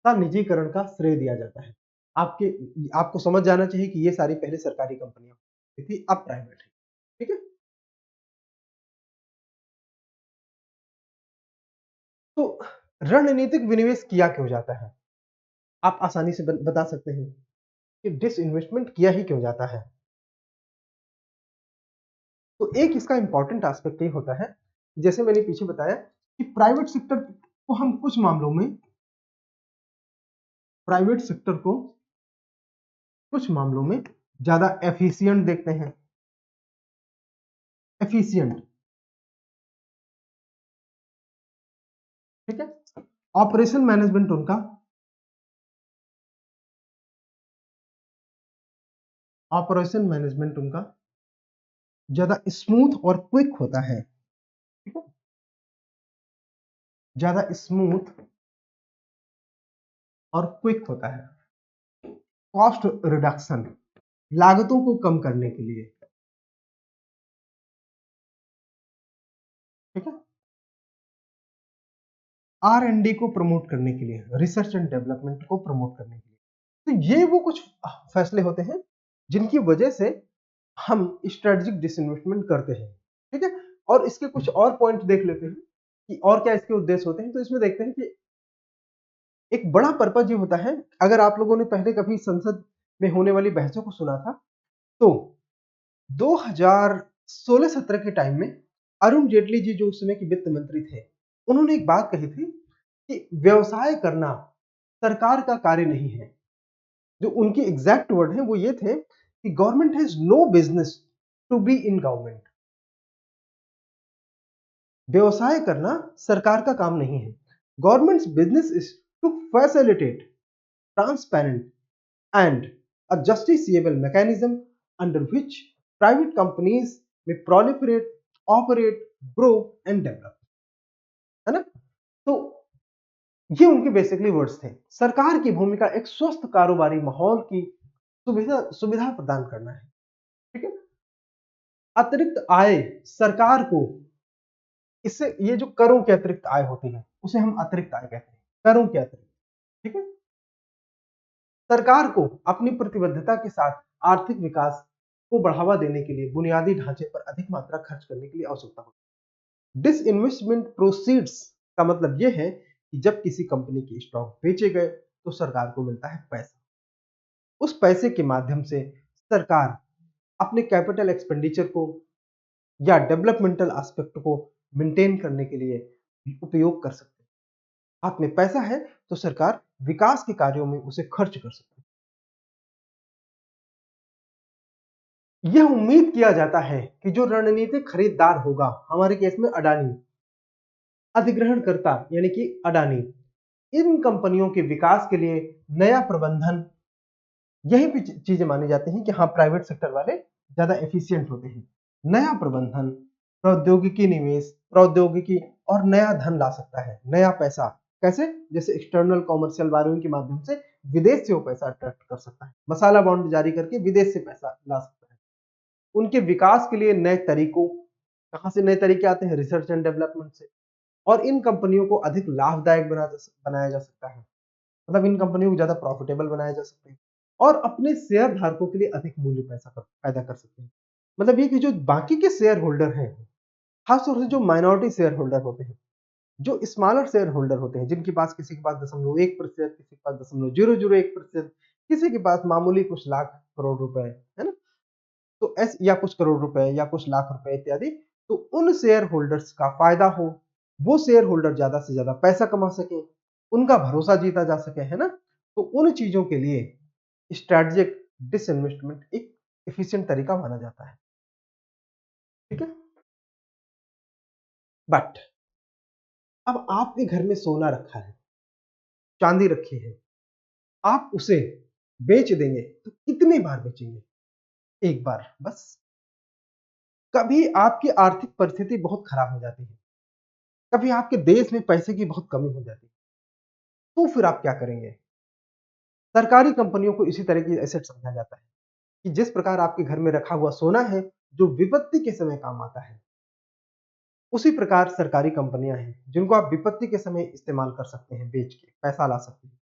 Speaker 1: का निजीकरण का श्रेय दिया जाता है। आपके आपको समझ जाना चाहिए कि ये सारी पहले सरकारी कंपनियां थी, अब प्राइवेट है। ठीक है, तो रणनीतिक विनिवेश किया क्यों जाता है? आप आसानी से बता सकते हैं कि डिसइन्वेस्टमेंट किया ही क्यों जाता है। तो एक इसका इंपॉर्टेंट एस्पेक्ट ये होता है, जैसे मैंने पीछे बताया कि प्राइवेट सेक्टर को हम कुछ मामलों में प्राइवेट सेक्टर को कुछ मामलों में ज्यादा एफिशिएंट देखते हैं। एफिशिएंट, ठीक है। ऑपरेशन मैनेजमेंट उनका ज्यादा स्मूथ और क्विक होता है, ठीक है। ज्यादा स्मूथ और क्विक होता है। कॉस्ट रिडक्शन, लागतों को कम करने के लिए, ठीक है। R&D को प्रमोट करने के लिए, रिसर्च एंड डेवलपमेंट को प्रमोट करने के लिए। तो ये वो कुछ फैसले होते हैं जिनकी वजह से हम स्ट्रेटेजिक डिसइन्वेस्टमेंट करते हैं, ठीक है। और इसके कुछ और पॉइंट देख लेते हैं कि और क्या इसके उद्देश्य होते हैं। तो इसमें देखते हैं कि एक बड़ा पर्पज ये होता है, अगर आप लोगों ने पहले कभी संसद में होने वाली बहसों को सुना था, तो 2016-17 के टाइम में अरुण जेटली जी, जो उस समय के वित्त मंत्री थे, उन्होंने एक बात कही थी कि व्यवसाय करना सरकार का कार्य नहीं है। जो उनके एग्जैक्ट वर्ड हैं वो ये थे कि government has no business to be in government. व्यवसाय करना सरकार का काम नहीं है। Governments business is to facilitate transparent and a justiciable mechanism under which private companies may proliferate, operate, grow and develop, है ना। तो ये उनके बेसिकली वर्ड्स थे। सरकार की भूमिका एक स्वस्थ कारोबारी माहौल की सुविधा सुविधा प्रदान करना है, ठीक है। अतिरिक्त आय सरकार को, इससे ये जो करों के अतिरिक्त आय होती है उसे हम अतिरिक्त आय कहते हैं, करों के अतिरिक्त, ठीक है। सरकार को अपनी प्रतिबद्धता के साथ आर्थिक विकास को बढ़ावा देने के लिए बुनियादी ढांचे पर अधिक मात्रा खर्च करने के लिए आवश्यकता होती है। डिसइन्वेस्टमेंट प्रोसीड्स का मतलब यह है कि जब किसी कंपनी के स्टॉक बेचे गए तो सरकार को मिलता है पैसा। उस पैसे के माध्यम से सरकार अपने कैपिटल एक्सपेंडिचर को या डेवलपमेंटल एस्पेक्ट को मेंटेन करने के लिए उपयोग कर सकते हैं। हाथ में पैसा है तो सरकार विकास के कार्यों में उसे खर्च कर सकती है। यह उम्मीद किया जाता है कि जो रणनीतिक खरीदार होगा, हमारे केस में अडानी, अधिग्रहणकर्ता यानी कि अडानी, इन कंपनियों के विकास के लिए नया प्रबंधन, यही भी चीजें मानी जाती हैं कि हाँ, प्राइवेट सेक्टर वाले ज्यादा एफिशिएंट होते हैं। नया प्रबंधन, प्रौद्योगिकी निवेश, प्रौद्योगिकी और नया धन ला सकता है, नया पैसा। कैसे? जैसे एक्सटर्नल कॉमर्शियल बारोइंग के माध्यम से विदेश से वो पैसा अट्रैक्ट कर सकता है, मसाला बॉन्ड जारी करके विदेश से पैसा ला सकता है। उनके विकास के लिए नए तरीकों, कहां से नए तरीके आते हैं? रिसर्च एंड डेवलपमेंट से। और इन कंपनियों को अधिक लाभदायक बनाया जा सकता है, मतलब इन कंपनियों को ज्यादा प्रॉफिटेबल बनाया जा सकता है और अपने शेयर धारकों के लिए अधिक मूल्य पैदा कर सकते हैं। मतलब ये कि जो बाकी के शेयर होल्डर हैं, खासतौर से जो माइनॉरिटी शेयर होल्डर होते हैं, जो स्मॉलर शेयर होल्डर होते हैं, जिनके पास किसी के पास 0.1%, किसी के पास 0.001%, किसी के पास मामूली कुछ लाख करोड़ रुपए, है ना। तो ऐस या कुछ करोड़ रुपए या कुछ लाख रुपए इत्यादि, तो उन शेयर होल्डर्स का फायदा हो, वो शेयर होल्डर ज्यादा से ज्यादा पैसा कमा सके, उनका भरोसा जीता जा सके, है ना। तो उन चीजों के लिए स्ट्रेटेजिक डिसइन्वेस्टमेंट एक एफिशिएंट तरीका माना जाता है, ठीक है। बट अब आपके घर में सोना रखा है, चांदी रखी है, आप उसे बेच देंगे तो कितनी बार बेचेंगे? एक बार बस। कभी आपकी आर्थिक परिस्थिति बहुत खराब हो जाती है, कभी आपके देश में पैसे की बहुत कमी हो जाती है, तो फिर आप क्या करेंगे? सरकारी कंपनियों को इसी तरह की एसेट समझा जाता है कि जिस प्रकार आपके घर में रखा हुआ सोना है, जो विपत्ति के समय काम आता है, उसी प्रकार सरकारी कंपनियां हैं जिनको आप विपत्ति के समय इस्तेमाल कर सकते हैं, बेच के पैसा ला सकते हैं।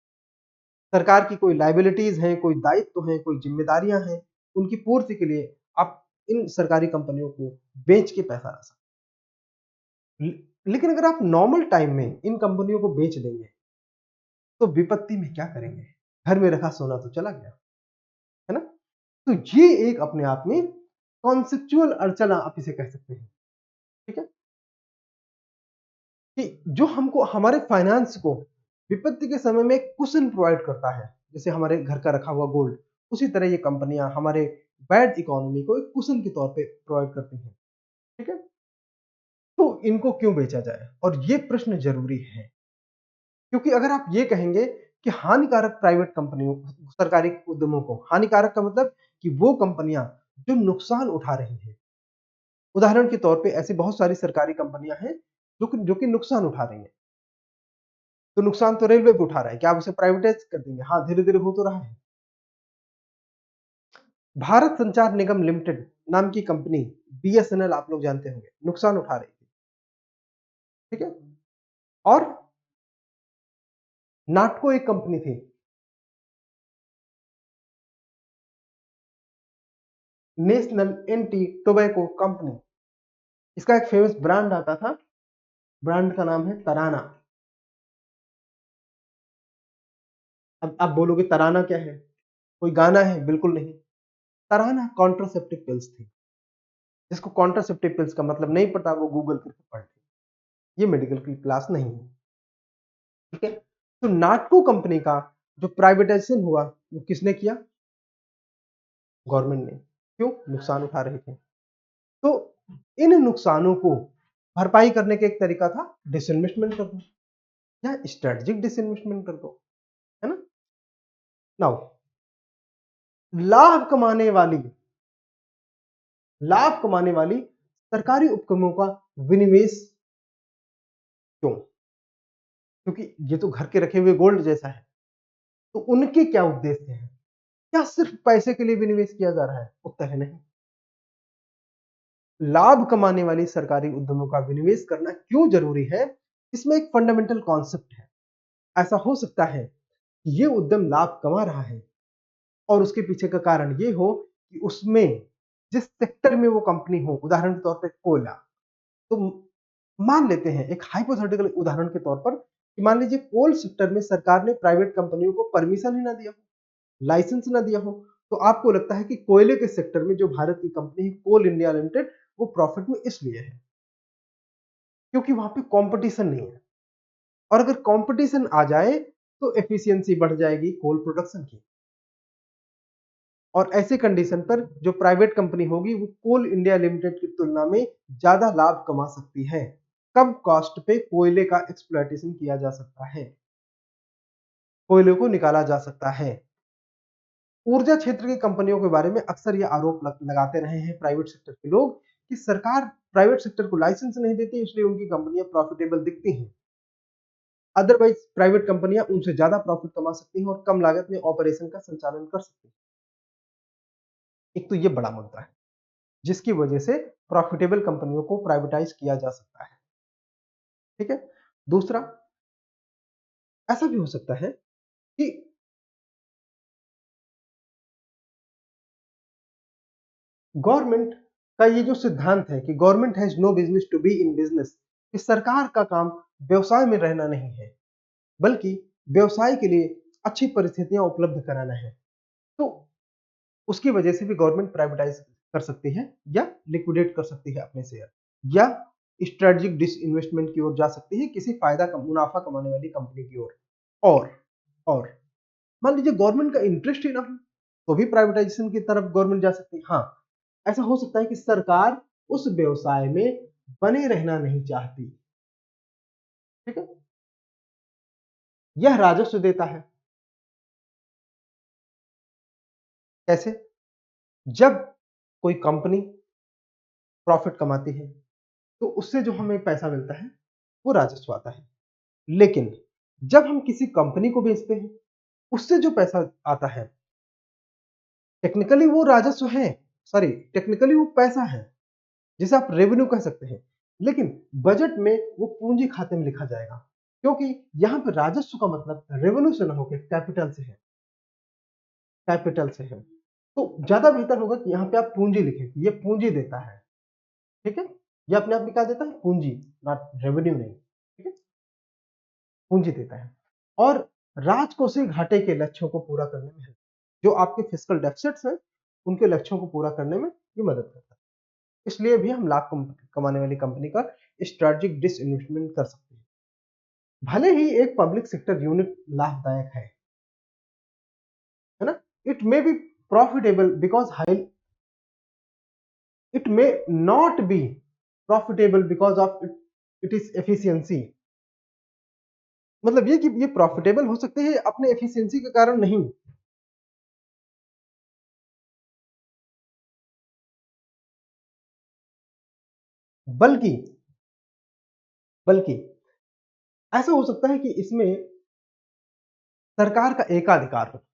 Speaker 1: सरकार की कोई लायबिलिटीज हैं, कोई दायित्व हैं, कोई जिम्मेदारियां हैं, उनकी पूर्ति के लिए आप इन सरकारी कंपनियों को बेच के पैसा ला सकते हैं। लेकिन अगर आप नॉर्मल टाइम में इन कंपनियों को बेच देंगे तो विपत्ति में क्या करेंगे? घर में रखा सोना तो चला गया, है ना? तो ये एक अपने आप में कॉन्सेप्चुअल अड़चन आप इसे कह सकते हैं, ठीक है? कि जो हमको हमारे फाइनेंस को विपत्ति के समय में एक कुशन प्रोवाइड करता है, जैसे हमारे घर का रखा हुआ गोल्ड, उसी तरह ये कंपनियां हमारे बैड इकोनॉमी को एक कुशन के तौर पे प्रोवाइड करती हैं, ठीक है? तो इनको क्यों बेचा जाए? और ये प्रश्न जरूरी है, क्योंकि अगर आप ये कहेंगे कि हानिकारक प्राइवेट कंपनियों, सरकारी उद्यमों को, हानिकारक का मतलब कि वो कंपनियां जो नुकसान उठा रही हैं, उदाहरण के तौर पे ऐसी बहुत सारी सरकारी कंपनियां हैं जो कि नुकसान उठा रही हैं। तो नुकसान तो रेलवे पे उठा रहा है, क्या आप उसे प्राइवेटाइज कर देंगे? हाँ, धीरे धीरे हो तो रहा है। भारत संचार निगम लिमिटेड नाम की कंपनी, बीएसएनएल, आप लोग जानते होंगे, नुकसान उठा रही थी, ठीक है? और नाटको एक कंपनी थी, नेशनल एंटी टोबैको कंपनी, इसका एक फेमस ब्रांड आता था, ब्रांड का नाम है तराना। अब आप बोलोगे तराना क्या है? कोई गाना है? बिल्कुल नहीं। तराना कॉन्ट्रासेप्टिव पिल्स थी। जिसको कॉन्ट्रासेप्टिव पिल्स का मतलब नहीं पता, वो गूगल करके पढ़ ले। ये मेडिकल की क्लास नहीं है, ठीक है? तो नाटको कंपनी का जो प्राइवेटाइजेशन हुआ, वो किसने किया? गवर्नमेंट ने। क्यों? नुकसान उठा रहे थे। तो इन नुकसानों को भरपाई करने का एक तरीका था डिसइन्वेस्टमेंट कर दो या स्ट्रेटेजिक डिसइन्वेस्टमेंट कर दो, है ना? नाउ, लाभ कमाने वाली लाभ कमाने वाली सरकारी उपक्रमों का विनिवेश क्यों? क्योंकि ये तो घर के रखे हुए गोल्ड जैसा है, तो उनके क्या उद्देश्य है? क्या सिर्फ पैसे के लिए विनिवेश किया जा रहा है? उत्तर है नहीं। लाभ कमाने वाली सरकारी उद्यमों का विनिवेश करना क्यों जरूरी है? इसमें एक फंडामेंटल कॉन्सेप्ट है। ऐसा हो सकता है कि ये उद्यम लाभ कमा रहा है और उसके पीछे का कारण ये हो कि उसमें जिस सेक्टर में वो कंपनी हो, उदाहरण के तौर पे कोयला, तो मान लेते हैं एक हाइपोथेटिकल उदाहरण के तौर पर कि मान लीजिए कोल सेक्टर में सरकार ने प्राइवेट कंपनियों को परमिशन ही ना दिया हो, लाइसेंस ना दिया हो, तो आपको लगता है कि कोयले के सेक्टर में जो भारत की कंपनी है कोल इंडिया लिमिटेड, वो प्रॉफिट में इसलिए है क्योंकि वहां पे कंपटीशन नहीं है। और अगर कंपटीशन आ जाए तो एफिशिएंसी बढ़ जाएगी कोल प्रोडक्शन की, और ऐसे कंडीशन पर जो प्राइवेट कंपनी होगी वो कोल इंडिया लिमिटेड की तुलना में ज्यादा लाभ कमा सकती है। कम कॉस्ट पे कोयले का एक्सप्लॉयटेशन किया जा सकता है, कोयले को निकाला जा सकता है। ऊर्जा क्षेत्र की कंपनियों के बारे में अक्सर ये आरोप लगाते रहे हैं प्राइवेट सेक्टर के लोग कि सरकार प्राइवेट सेक्टर को लाइसेंस नहीं देती, इसलिए उनकी कंपनियां प्रॉफिटेबल दिखती हैं। अदरवाइज प्राइवेट कंपनियां उनसे ज्यादा प्रॉफिट कमा सकती हैं और कम लागत में ऑपरेशन का संचालन कर सकती हैं। एक तो ये बड़ा मुद्दा है जिसकी वजह से प्रॉफिटेबल कंपनियों को प्राइवेटाइज किया जा सकता है, ठीक है? दूसरा, ऐसा भी हो सकता है कि गवर्नमेंट का ये जो सिद्धांत है कि government has no business to be in business, कि सरकार का काम व्यवसाय में रहना नहीं है, बल्कि व्यवसाय के लिए अच्छी परिस्थितियां उपलब्ध कराना है। तो उसकी वजह से भी गवर्नमेंट प्राइवेटाइज कर सकती है या लिक्विडेट कर सकती है अपने शेयर, या स्ट्रेटेजिक डिस इन्वेस्टमेंट की ओर जा सकती है, किसी मुनाफा कमाने वाली कंपनी की ओर। और और मान लीजिए गवर्नमेंट का इंटरेस्ट ही ना हो, तो भी प्राइवेटाइजेशन की तरफ गवर्नमेंट जा सकती है। हाँ, ऐसा हो सकता है कि सरकार उस व्यवसाय में बने रहना नहीं चाहती, ठीक है? यह राजस्व देता है। कैसे? जब कोई कंपनी प्रॉफिट कमाती है तो उससे जो हमें पैसा मिलता है वो राजस्व आता है। लेकिन जब हम किसी कंपनी को बेचते हैं, उससे जो पैसा आता है, टेक्निकली वो राजस्व है, सॉरी, टेक्निकली वो पैसा है, जिसे आप रेवेन्यू कह सकते हैं। लेकिन बजट में वो पूंजी खाते में लिखा जाएगा, क्योंकि यहाँ पे राजस्व का मतलब रेवेन्यू से ना होकर कैपिटल से है, कैपिटल से है। तो ज्यादा बेहतर होगा कि यहाँ पे आप पूंजी लिखें, ये पूंजी देता है, ठीक है? ये अपने आप में क्या देता है? पूंजी, नॉट रेवेन्यू नहीं, ठीक है? पूंजी देता है। और राजकोषीय घाटे के लक्ष्यों को पूरा करने में है। जो आपके फिस्कल डेफिसिट्स हैं उनके लक्ष्यों को पूरा करने में ये मदद करता है। इसलिए भी हम लाभ कमाने वाली कंपनी का स्ट्रेटेजिक डिसइन्वेस्टमेंट कर सकते हैं। भले ही एक पब्लिक सेक्टर यूनिट लाभदायक है ना, it may be profitable because high, it may not be profitable because of it is efficiency। मतलब ये कि ये प्रॉफिटेबल हो सकते हैं अपने एफिशिएंसी के कारण नहीं, बल्कि बल्कि ऐसा हो सकता है कि इसमें सरकार का एकाधिकार हो,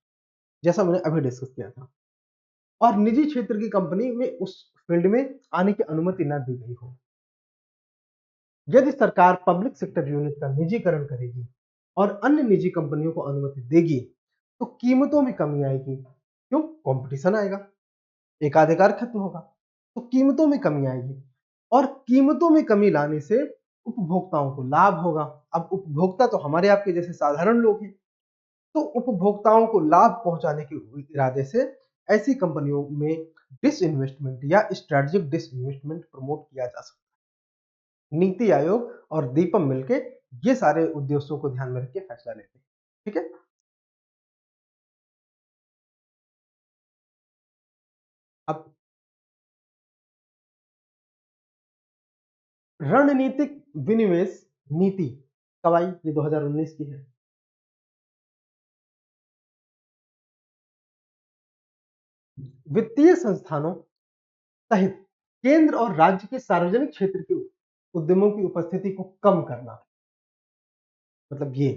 Speaker 1: जैसा मैंने अभी डिस्कस किया था, और निजी क्षेत्र की कंपनी में उस फील्ड में आने की अनुमति न दी गई हो। यदि सरकार पब्लिक सेक्टर यूनिट का निजीकरण करेगी और अन्य निजी कंपनियों को अनुमति देगी तो कीमतों में कमी आएगी। क्यों? कंपटीशन आएगा, एकाधिकार खत्म होगा, तो कीमतों में कमी आएगी, और कीमतों में कमी लाने से उपभोक्ताओं को लाभ होगा। अब उपभोक्ता तो हमारे आपके जैसे साधारण लोग हैं, तो उपभोक्ताओं को लाभ पहुंचाने के इरादे से ऐसी कंपनियों में डिसइन्वेस्टमेंट या स्ट्रेटेजिक डिसइन्वेस्टमेंट प्रमोट किया जा सकता है। नीति आयोग और दीपम मिलके ये सारे उद्देश्यों को ध्यान में रख के फैसला लेते हैं। ठीक है, अब रणनीतिक विनिवेश नीति कब आई? ये 2019 की है। वित्तीय संस्थानों सहित केंद्र और राज्य के सार्वजनिक क्षेत्र के उद्यमों की उपस्थिति को कम करना। मतलब ये,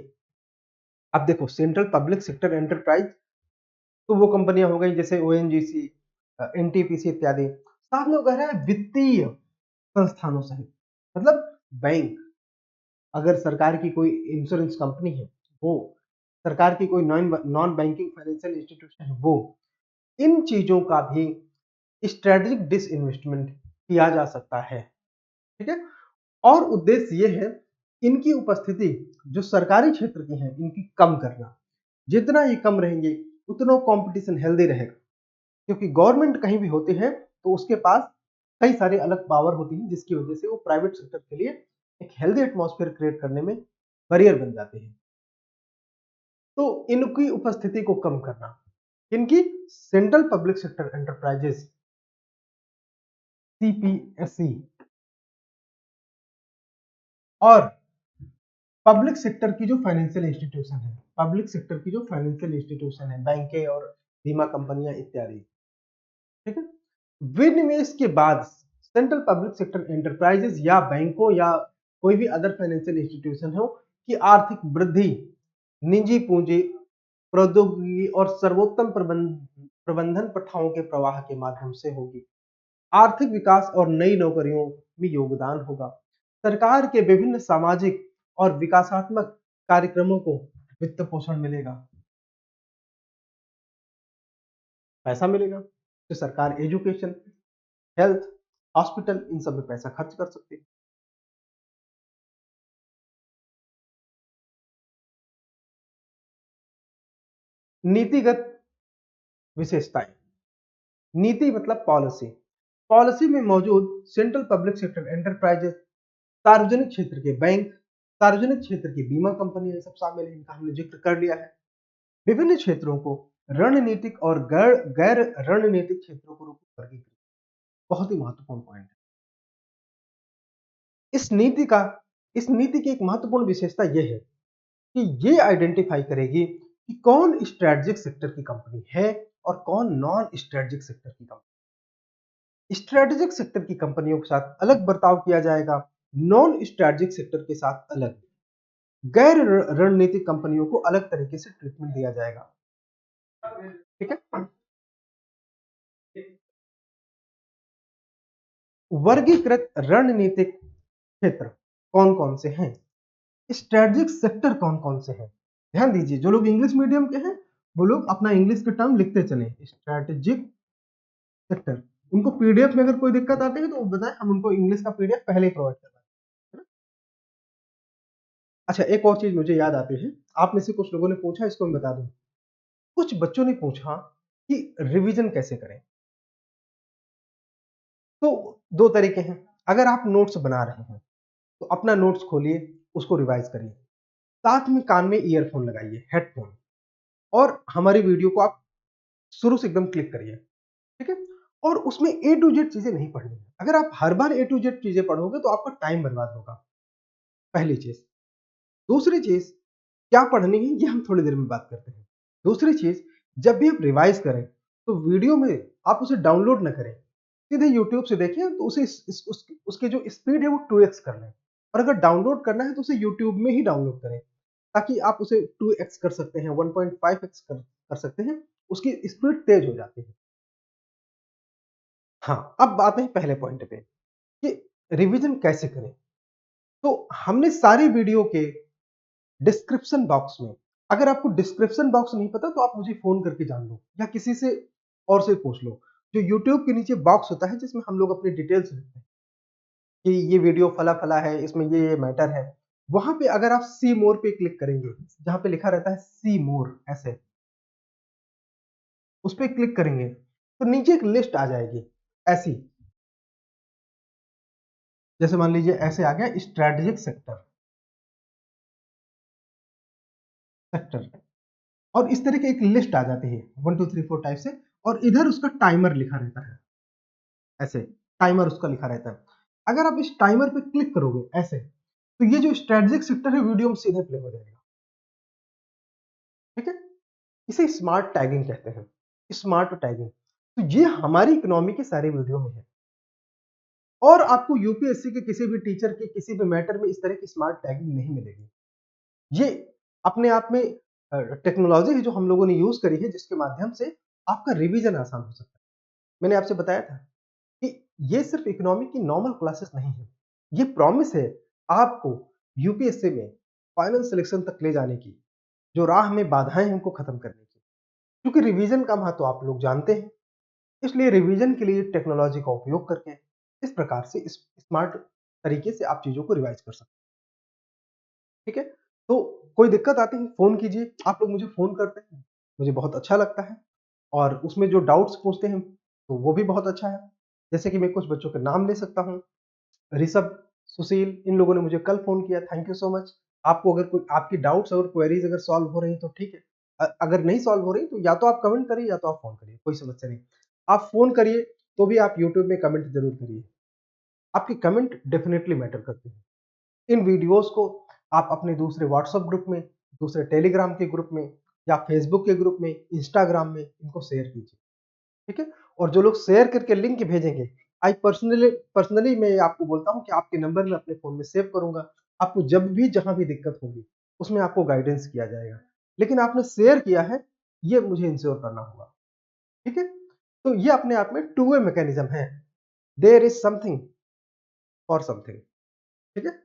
Speaker 1: अब देखो सेंट्रल पब्लिक सेक्टर एंटरप्राइज तो वो कंपनियां हो गई जैसे ओएनजीसी, एनटीपीसी इत्यादि। साथ में कह रहा है वित्तीय संस्थानों सहित, मतलब बैंक, अगर सरकार की कोई इंश्योरेंस कंपनी है वो, सरकार की कोई नॉन बैंकिंग फाइनेंशियल इंस्टीट्यूशन है वो, इन चीजों का भी स्ट्रेटेजिक डिसइन्वेस्टमेंट किया जा सकता है। ठीक है, और उद्देश्य ये है इनकी उपस्थिति जो सरकारी क्षेत्र की है इनकी कम करना। जितना ये कम रहेंगे उतना कंपटीशन हेल्दी रहेगा, क्योंकि गवर्नमेंट कहीं भी होती है तो उसके पास कई सारे अलग पावर होती है जिसकी वजह से वो प्राइवेट सेक्टर के लिए एक हेल्दी एटमॉस्फेयर क्रिएट करने में बैरियर बन जाते हैं। तो इनकी उपस्थिति को कम करना, इनकी central public sector enterprises CPSE और पब्लिक सेक्टर की जो फाइनेंशियल इंस्टीट्यूशन है, पब्लिक सेक्टर की जो फाइनेंशियल इंस्टीट्यूशन है, बैंकें और बीमा कंपनियां इत्यादि। ठीक है, विनिवेश के बाद सेंट्रल पब्लिक सेक्टर एंटरप्राइजेस या बैंकों या कोई भी अदर फाइनेंशियल इंस्टीट्यूशन हो कि आर्थिक वृद्धि निजी पूंजी, प्रौद्योगिकी और सर्वोत्तम प्रबंधन प्रथाओं के प्रवाह के माध्यम से होगी। आर्थिक विकास और नई नौकरियों में योगदान होगा। सरकार के विभिन्न सामाजिक और विकासात्मक कार्यक्रमों को वित्त पोषण मिलेगा, पैसा मिलेगा, तो सरकार एजुकेशन, हेल्थ, हॉस्पिटल इन सब में पैसा खर्च कर सकती है। नीतिगत विशेषताएं, नीति मतलब पॉलिसी, पॉलिसी में मौजूद सेंट्रल पब्लिक सेक्टर एंटरप्राइजेस, सार्वजनिक क्षेत्र के बैंक, सार्वजनिक क्षेत्र की बीमा कंपनियां सब शामिल है, इनका हमने जिक्र कर लिया है। विभिन्न क्षेत्रों को रणनीतिक और गैर गैर रणनीतिक क्षेत्रों को रूप में वर्गीकृत, बहुत ही महत्वपूर्ण पॉइंट है। इस नीति का इस नीति की एक महत्वपूर्ण विशेषता यह है कि ये आइडेंटिफाई करेगी कि कौन स्ट्रेटेजिक सेक्टर की कंपनी है और कौन नॉन स्ट्रेटेजिक सेक्टर की कंपनी। स्ट्रेटेजिक सेक्टर की कंपनियों के साथ अलग बर्ताव किया जाएगा, नॉन स्ट्रेटेजिक सेक्टर के साथ अलग, गैर रणनीतिक कंपनियों को अलग तरीके से ट्रीटमेंट दिया जाएगा। ठीक है, वर्गीकृत रणनीतिक क्षेत्र कौन कौन से हैं, स्ट्रेटेजिक सेक्टर कौन कौन से हैं। ध्यान दीजिए, जो लोग इंग्लिश मीडियम के हैं वो लोग अपना इंग्लिश के टर्म लिखते चले। स्ट्रेटेजिक सेक्टर, उनको पीडीएफ में अगर कोई दिक्कत आती है तो वो बताएं, हम उनको इंग्लिश का पीडीएफ पहले ही प्रोवाइड कर रहे हैं। अच्छा, एक और चीज मुझे याद आती है, आप में से कुछ लोगों ने पूछा, इसको मैं बता दूं। कुछ बच्चों ने पूछा कि रिवीजन कैसे करें। तो दो तरीके हैं। अगर आप नोट्स बना रहे हैं तो अपना नोट्स खोलिए, उसको रिवाइज करिए, साथ में कान में ईयरफोन लगाइए, हेडफोन, और हमारी वीडियो को आप शुरू से एकदम क्लिक करिए, ठीक है। और उसमें ए टू जेड चीजें नहीं पढ़नी है। अगर आप हर बार ए टू जेड चीजें पढ़ोगे तो आपका टाइम बर्बाद होगा, पहली चीज। दूसरी चीज, क्या पढ़नी है ये हम थोड़ी देर में बात करते हैं। दूसरी चीज, जब भी आप रिवाइज करें तो वीडियो में आप उसे डाउनलोड ना करें, सीधे यूट्यूब से देखें, तो उसे उसके जो स्पीड है वो 2x कर लें। और अगर डाउनलोड करना है तो उसे यूट्यूब में ही डाउनलोड करें, ताकि आप उसे 2x कर सकते हैं, 1.5x कर सकते हैं, उसकी स्पीड तेज हो जाती है। हाँ, अब बात है पहले पॉइंट पे कि रिवीजन कैसे करें। तो हमने सारी वीडियो के डिस्क्रिप्शन बॉक्स में, अगर आपको डिस्क्रिप्शन बॉक्स नहीं पता तो आप मुझे फोन करके जान लो या किसी से और से पूछ लो। जो यूट्यूब के नीचे बॉक्स होता है जिसमें हम लोग अपनी डिटेल्स लिखते हैं कि ये वीडियो फला फला है, इसमें ये मैटर है, वहां पे अगर आप सी मोर पे क्लिक करेंगे, जहां पे लिखा रहता है सी मोर ऐसे, उस पर क्लिक करेंगे तो नीचे एक लिस्ट आ जाएगी ऐसी। जैसे मान लीजिए ऐसे आ गया स्ट्रेटेजिक सेक्टर, सेक्टर, और इस तरह की एक लिस्ट आ जाती है 1 2 3 4 टाइप से, और इधर उसका टाइमर लिखा रहता है ऐसे, टाइमर उसका लिखा रहता है। अगर आप इस टाइमर पे क्लिक करोगे ऐसे, तो ये जो स्ट्रेटेजिक सेक्टर है वीडियो में सीधे प्ले हो जाएगा, ठीक है। इसे स्मार्ट टैगिंग कहते हैं, स्मार्ट टैगिंग। तो ये हमारी इकोनॉमी के सारे वीडियो में है, और आपको यूपीएससी के किसी भी टीचर के किसी भी मैटर में इस तरह की स्मार्ट टैगिंग नहीं मिलेगी। ये अपने आप में टेक्नोलॉजी है जो हम लोगों ने यूज करी है, जिसके माध्यम से आपका रिवीजन आसान हो सकता है। मैंने आपसे बताया था कि ये सिर्फ इकोनॉमी की नॉर्मल क्लासेस नहीं है, ये प्रॉमिस है आपको यूपीएससी में फाइनल सिलेक्शन तक ले जाने की, जो राह में बाधाएं हैं उनको खत्म करने की। क्योंकि रिवीजन का महत्व आप लोग जानते हैं, इसलिए रिवीजन के लिए टेक्नोलॉजी का उपयोग करके इस प्रकार से इस स्मार्ट तरीके से आप चीजों को रिवाइज कर सकते हैं, ठीक है। तो कोई दिक्कत आती है फोन कीजिए, आप लोग मुझे फोन करते हैं, मुझे बहुत अच्छा लगता है, और उसमें जो डाउट्स पूछते हैं तो वो भी बहुत अच्छा है। जैसे कि मैं कुछ बच्चों के नाम ले सकता हूँ, ऋषभ, सुशील, इन लोगों ने मुझे कल फोन किया, थैंक यू सो मच। आपको अगर कोई आपकी डाउट्स और क्वेरीज अगर सॉल्व हो रही तो ठीक है, अगर नहीं सॉल्व हो रही तो या तो आप कमेंट करिए या तो आप फोन करिए, कोई समस्या नहीं। आप फोन करिए तो भी आप यूट्यूब में कमेंट जरूर करिए, आपकी कमेंट डेफिनेटली मैटर करती है। इन वीडियोस को आप अपने दूसरे व्हाट्सएप ग्रुप में, दूसरे टेलीग्राम के ग्रुप में, या फेसबुक के ग्रुप में, इंस्टाग्राम में इनको शेयर कीजिए, ठीक है। और जो लोग शेयर करके लिंक भेजेंगे, आई पर्सनली पर्सनली मैं आपको बोलता हूं कि आपके नंबर में अपने फोन में सेव करूंगा। आपको जब भी जहां भी दिक्कत होगी उसमें आपको गाइडेंस किया जाएगा, लेकिन आपने शेयर किया है ये मुझे इंश्योर करना होगा, ठीक है। तो ये अपने आप में टू वे मैकेनिज्म है, there is something for something, ठीक है।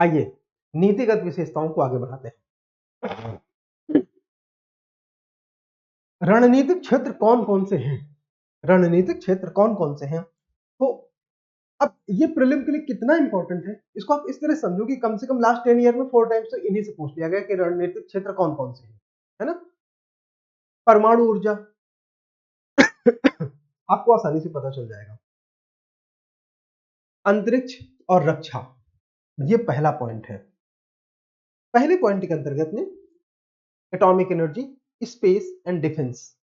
Speaker 1: आइए नीतिगत विशेषताओं को आगे बढ़ाते हैं। रणनीतिक क्षेत्र कौन कौन से हैं, रणनीतिक क्षेत्र कौन कौन से हैं। तो अब ये प्रीलिम के लिए कितना इंपॉर्टेंट है, इसको आप इस तरह समझो कि कम से कम लास्ट 10 ईयर में 4 टाइम्स तो इन्हीं से पूछ लिया गया कि रणनीतिक क्षेत्र कौन कौन से हैं, है ना। परमाणु ऊर्जा, आपको आसानी से पता चल जाएगा। अंतरिक्ष और रक्षा, ये पहला पॉइंट है। पहले पॉइंट के अंतर्गत में atomic energy, space and defence,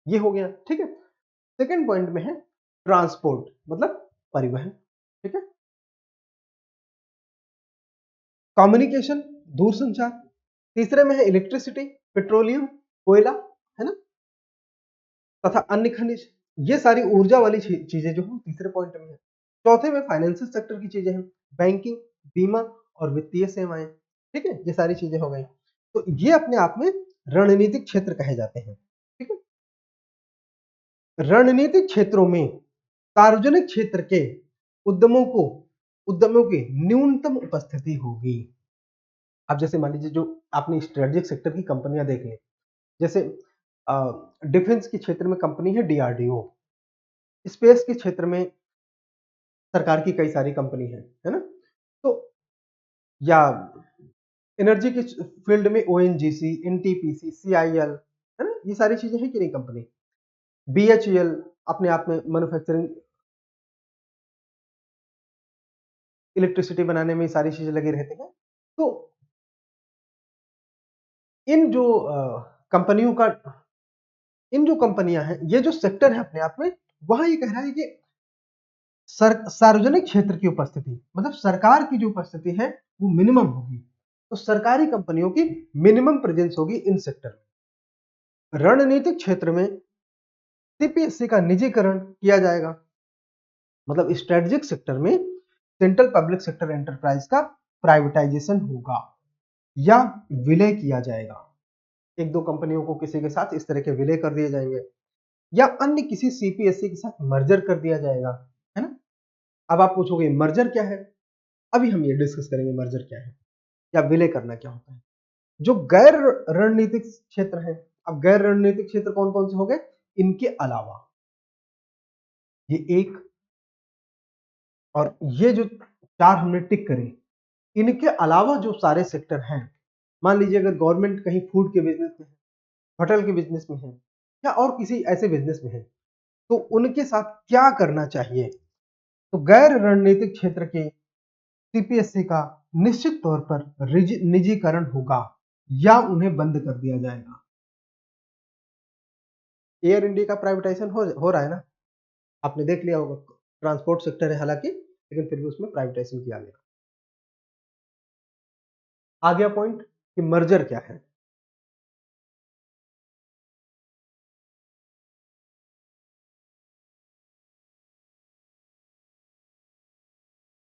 Speaker 1: ये हो गया, ठीक है। सेकंड पॉइंट में है ट्रांसपोर्ट, मतलब परिवहन, ठीक है। कम्युनिकेशन, दूरसंचार। तीसरे में है इलेक्ट्रिसिटी, पेट्रोलियम, कोयला, है ना, तथा अन्य खनिज। ये सारी ऊर्जा वाली चीजें जो है तीसरे पॉइंट में है। चौथे में फाइनेंशियल सेक्टर की चीजें हैं, बैंकिंग, बीमा और वित्तीय सेवाएं, ठीक है। ये सारी चीजें हो गई, तो ये अपने आप में रणनीतिक क्षेत्र कहे जाते हैं, ठीक है। रणनीतिक क्षेत्रों में सार्वजनिक क्षेत्र के उद्यमों को उद्यमों की न्यूनतम उपस्थिति होगी। अब जैसे मान लीजिए जो आपने स्ट्रेटेजिक सेक्टर की कंपनियां देख ली, जैसे डिफेंस के क्षेत्र में कंपनी है डीआरडीओ, स्पेस के क्षेत्र में सरकार की कई सारी कंपनी है ना? तो या एनर्जी के फील्ड में ओएनजीसी, एनटीपीसी, सीआईएल, है ना? ये सारी चीजें हैं कि नहीं कंपनी। बीएचईएल अपने आप में मैन्युफैक्चरिंग, इलेक्ट्रिसिटी बनाने में ये सारी चीजें लगे रहते हैं। तो इन जो कंपनियों का, इन जो कंपनियां हैं, ये जो सेक्टर है अपने आप में, वहां ये कह रहा है कि सार्वजनिक क्षेत्र की उपस्थिति, मतलब सरकार की जो उपस्थिति है वो मिनिमम होगी। तो सरकारी कंपनियों की मिनिमम प्रेजेंस होगी इन सेक्टर में। रणनीतिक क्षेत्र में सीपीएससी का निजीकरण किया जाएगा, मतलब स्ट्रेटेजिक सेक्टर में सेंट्रल पब्लिक सेक्टर एंटरप्राइज का प्राइवेटाइजेशन होगा या विलय किया जाएगा। एक दो कंपनियों को किसी के साथ इस तरह के विलय कर दिए जाएंगे या अन्य किसी सीपीएससी के साथ मर्जर कर दिया जाएगा, है ना? अब आप पूछोगे मर्जर क्या है? अभी हम ये डिस्कस करेंगे मर्जर क्या है या विलय करना क्या होता है। जो गैर रणनीतिक क्षेत्र है, अब गैर रणनीतिक क्षेत्र कौन कौन से हो गए? इनके अलावा ये एक और ये जो चार हमने टिक करे, इनके अलावा जो सारे सेक्टर हैं, मान लीजिए अगर गवर्नमेंट कहीं फूड के बिजनेस में है, होटल के बिजनेस में है या और किसी ऐसे बिजनेस में है, तो उनके साथ क्या करना चाहिए? तो गैर रणनीतिक क्षेत्र के सीपीएससी का निश्चित तौर पर निजीकरण होगा या उन्हें बंद कर दिया जाएगा। एयर इंडिया का प्राइवेटाइजेशन हो रहा है ना, आपने देख लिया होगा। ट्रांसपोर्ट सेक्टर है हालांकि, लेकिन फिर भी उसमें प्राइवेटाइजेशन किया गया। आ गया पॉइंट कि मर्जर क्या है।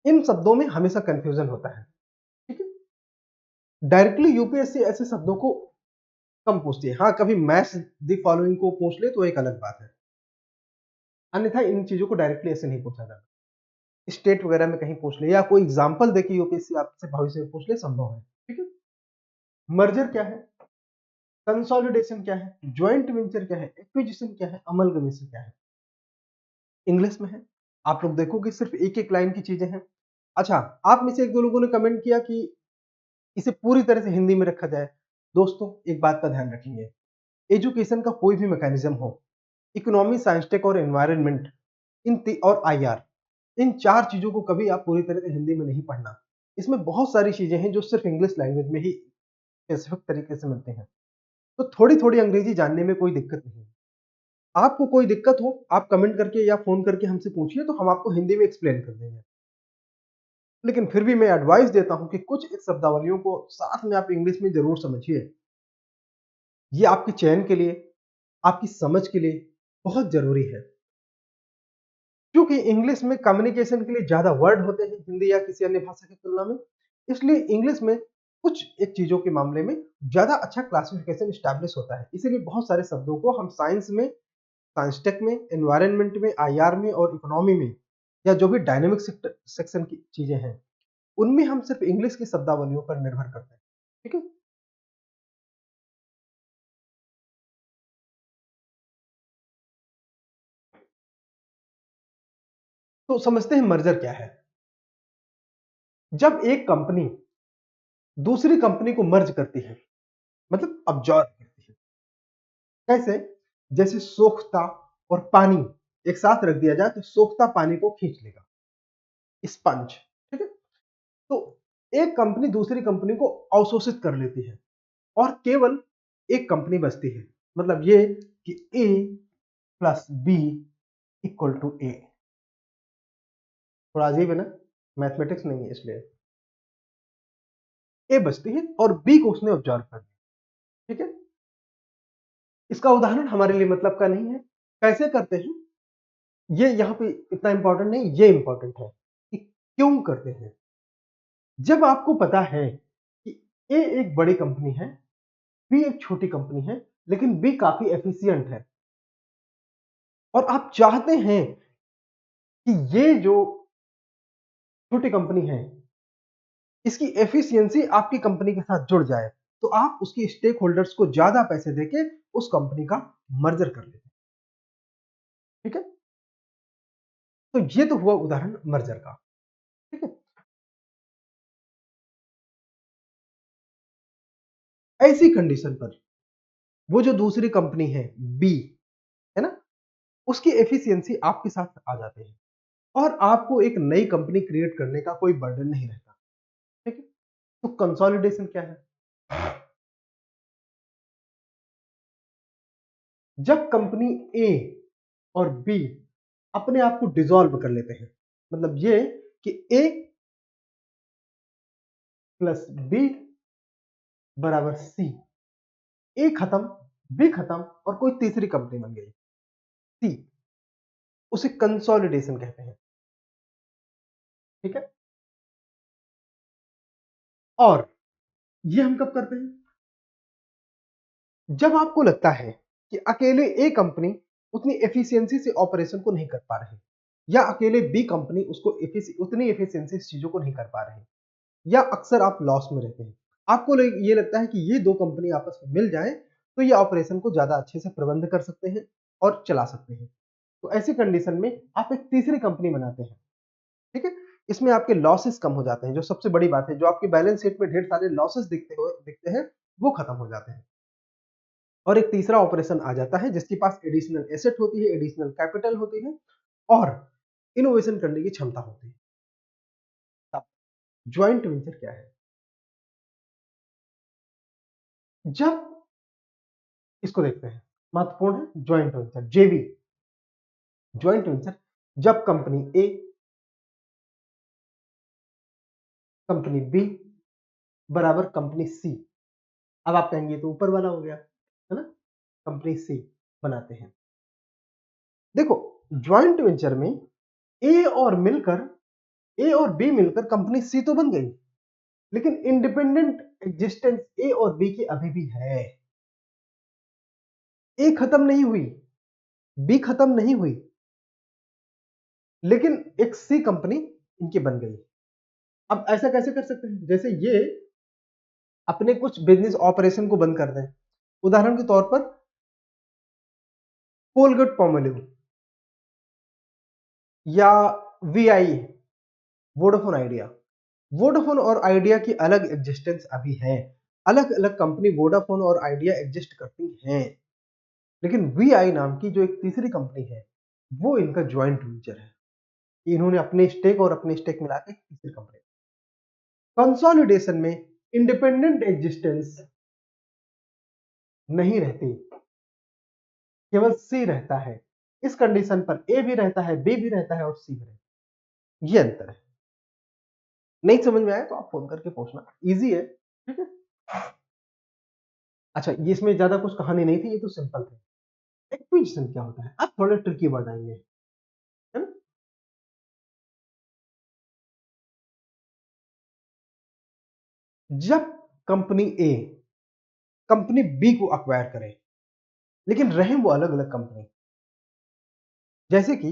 Speaker 1: इन शब्दों में हमेशा कंफ्यूजन होता है, ठीक है? डायरेक्टली यूपीएससी ऐसे शब्दों को कम पूछती है। हाँ, कभी मैच द फॉलोइंग को पूछ ले तो एक अलग बात है, अन्यथा इन चीजों को डायरेक्टली ऐसे नहीं पूछा जाता। स्टेट वगैरह में कहीं पूछ ले या कोई एग्जाम्पल देके यूपीएससी आपसे भविष्य में पूछ ले, संभव है, ठीक है? मर्जर क्या है, कंसोलिडेशन क्या है, ज्वाइंट वेंचर क्या है, एक्विजिशन क्या है, अमलगमेशन क्या है, इंग्लिश में है। आप लोग देखोगे सिर्फ एक एक लाइन की चीजें हैं। अच्छा, आप में से एक दो लोगों ने कमेंट किया कि इसे पूरी तरह से हिंदी में रखा जाए। दोस्तों एक बात का ध्यान रखेंगे, एजुकेशन का कोई भी मैकेनिज्म हो, इकोनॉमी, साइंस टेक और एनवायरनमेंट, और आईआर, इन चार चीजों को कभी आप पूरी तरह से हिंदी में नहीं पढ़ना। इसमें बहुत सारी चीजें हैं जो सिर्फ इंग्लिश लैंग्वेज में ही स्पेसिफिक तरीके से मिलते हैं। तो थोड़ी थोड़ी अंग्रेजी जानने में कोई दिक्कत नहीं है। आपको कोई दिक्कत हो, आप कमेंट करके या फोन करके हमसे पूछिए, तो हम आपको हिंदी में एक्सप्लेन कर देंगे। लेकिन फिर भी मैं एडवाइस देता हूं कि कुछ इस शब्दावलियों को साथ में आप इंग्लिश में जरूर समझिए। ये आपके चयन के लिए, आपकी समझ के लिए बहुत जरूरी है, क्योंकि इंग्लिश में कम्युनिकेशन के लिए ज्यादा वर्ड होते हैं हिंदी या किसी अन्य भाषा की तुलना में। इसलिए इंग्लिश में कुछ एक चीजों के मामले में ज्यादा अच्छा क्लासिफिकेशन स्टैब्लिश होता है। इसीलिए बहुत सारे शब्दों को हम साइंस में, साइंस टेक में, एनवायरनमेंट में, आईआर में और इकोनॉमी में, या जो भी डायनेमिक सेक्शन की चीजें हैं, उनमें हम सिर्फ इंग्लिश की शब्दावलियों पर निर्भर करते हैं, ठीक है? तो समझते हैं मर्जर क्या है। जब एक कंपनी दूसरी कंपनी को मर्ज करती है, मतलब अब्जॉर्ब करती है, कैसे? जैसे सोखता और पानी एक साथ रख दिया जाए तो सोखता पानी को खींच लेगा, स्पंज, ठीक है? तो एक कंपनी दूसरी कंपनी को अवशोषित कर लेती है और केवल एक कंपनी बचती है। मतलब ये कि ए प्लस बी इक्वल टू ए। थोड़ा अजीब है ना, मैथमेटिक्स नहीं है इसलिए। ए बचती है और बी को उसने ऑब्जर्व कर दिया, ठीक है? इसका उदाहरण हमारे लिए मतलब का नहीं है। कैसे करते हैं ये यहाँ पे इतना इंपॉर्टेंट नहीं, ये इंपॉर्टेंट है कि क्यों करते हैं। जब आपको पता है कि ए एक बड़ी कंपनी है, बी एक छोटी कंपनी है, लेकिन बी काफी एफिशिएंट है, और आप चाहते हैं कि ये जो छोटी कंपनी है इसकी एफिशिएंसी आपकी कंपनी के साथ जुड़ जाए, तो आप उसकी स्टेक होल्डर्स को ज्यादा पैसे देके उस कंपनी का मर्जर कर लेते हैं। ठीक है, तो ये तो हुआ उदाहरण मर्जर का। ठीक है, ऐसी कंडीशन पर वो जो दूसरी कंपनी है बी, है ना, उसकी एफिशिएंसी आपके साथ आ जाते हैं और आपको एक नई कंपनी क्रिएट करने का कोई बर्डन नहीं रहता। ठीक है, तो कंसोलिडेशन क्या है? जब कंपनी ए और बी अपने आप को डिसॉल्व कर लेते हैं, मतलब ये कि ए प्लस बी बराबर सी, ए खत्म, बी खत्म और कोई तीसरी कंपनी बन गई सी, उसे कंसोलिडेशन कहते हैं। ठीक है, और ये हम कब करते हैं? जब आपको लगता है कि अकेले ए कंपनी उतनी एफिशिएंसी से ऑपरेशन को नहीं कर पा रही, या अकेले बी कंपनी उसको उतनी एफिशिएंसी से चीजों को नहीं कर पा रही, या अक्सर आप लॉस में रहते हैं, आपको ये लगता है कि ये दो कंपनी आपस में मिल जाए तो ये ऑपरेशन को ज्यादा अच्छे से प्रबंध कर सकते हैं और चला सकते हैं, तो ऐसी कंडीशन में आप एक तीसरी कंपनी बनाते हैं। ठीक है, इसमें आपके लॉसेस कम हो जाते हैं, जो सबसे बड़ी बात है, जो आपकी बैलेंस शीट में ढेर सारे लॉसेस दिखते हैं वो खत्म हो जाते हैं और एक तीसरा ऑपरेशन आ जाता है जिसके पास एडिशनल एसेट होती है, एडिशनल कैपिटल होती है और इनोवेशन करने की क्षमता होती है। अब ज्वाइंट वेंचर क्या है? जब इसको देखते हैं, महत्वपूर्ण है ज्वाइंट वेंचर, जेवी। ज्वाइंट वेंचर जब कंपनी ए, कंपनी बी बराबर कंपनी सी, अब आप कहेंगे तो ऊपर वाला हो गया, है ना, कंपनी सी बनाते हैं। देखो, ज्वाइंट वेंचर में ए और मिलकर, ए और बी मिलकर कंपनी सी तो बन गई, लेकिन इंडिपेंडेंट एग्जिस्टेंस ए और बी की अभी भी है। ए खत्म नहीं हुई, बी खत्म नहीं हुई, लेकिन एक सी कंपनी इनकी बन गई। अब ऐसा कैसे कर सकते हैं? जैसे ये अपने कुछ बिजनेस ऑपरेशन को बंद कर दें, उदाहरण के तौर पर कोलगेट पॉमोलिव या वीआई, वोडाफोन आइडिया। वोडाफोन और आइडिया की अलग एग्जिस्टेंस अभी है, अलग अलग कंपनी वोडाफोन और आइडिया एग्जिस्ट करती हैं, लेकिन वीआई नाम की जो एक तीसरी कंपनी है वो इनका ज्वाइंट वेंचर है। इन्होंने अपने स्टेक और अपने स्टेक मिला के तीसरी कंपनी। कंसोलिडेशन में इंडिपेंडेंट एग्जिस्टेंस नहीं रहती, केवल सी रहता है। इस कंडीशन पर ए भी रहता है, बी भी रहता है और सी भी रहता है। ये अंतर है। नहीं समझ में आया तो आप फोन करके पूछना, इजी है। ठीक है, अच्छा, ये इसमें ज्यादा कुछ कहानी नहीं थी, ये तो सिंपल थे। एक्विजिशन क्या होता है? अब थोड़े ट्रिकी वर्ड आएंगे, है ना। जब कंपनी ए कंपनी बी को अक्वायर करे, लेकिन रहे वो अलग अलग कंपनी, जैसे कि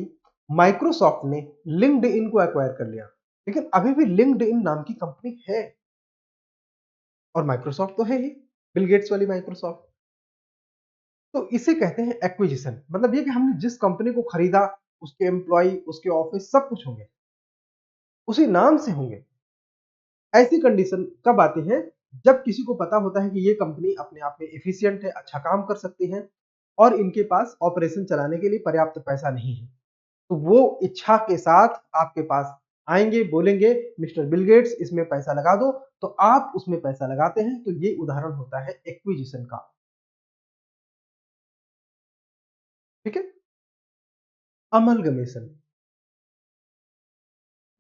Speaker 1: माइक्रोसॉफ्ट ने लिंक्डइन को एक्वायर कर लिया, लेकिन अभी भी लिंक्डइन नाम की कंपनी है और माइक्रोसॉफ्ट तो है ही, बिल गेट्स वाली माइक्रोसॉफ्ट। तो इसे कहते हैं एक्विजिशन, मतलब ये कि हमने जिस कंपनी को खरीदा उसके एम्प्लॉय, उसके ऑफिस सब कुछ होंगे, उसी नाम से होंगे। ऐसी कंडीशन कब आती है? जब किसी को पता होता है कि ये कंपनी अपने आप में एफिशिएंट है, अच्छा काम कर सकती है और इनके पास ऑपरेशन चलाने के लिए पर्याप्त पैसा नहीं है, तो वो इच्छा के साथ आपके पास आएंगे, बोलेंगे मिस्टर बिल गेट्स इसमें पैसा लगा दो, तो आप उसमें पैसा लगाते हैं। तो ये उदाहरण होता है एक्विजिशन का। ठीक है, अमलगमेशन,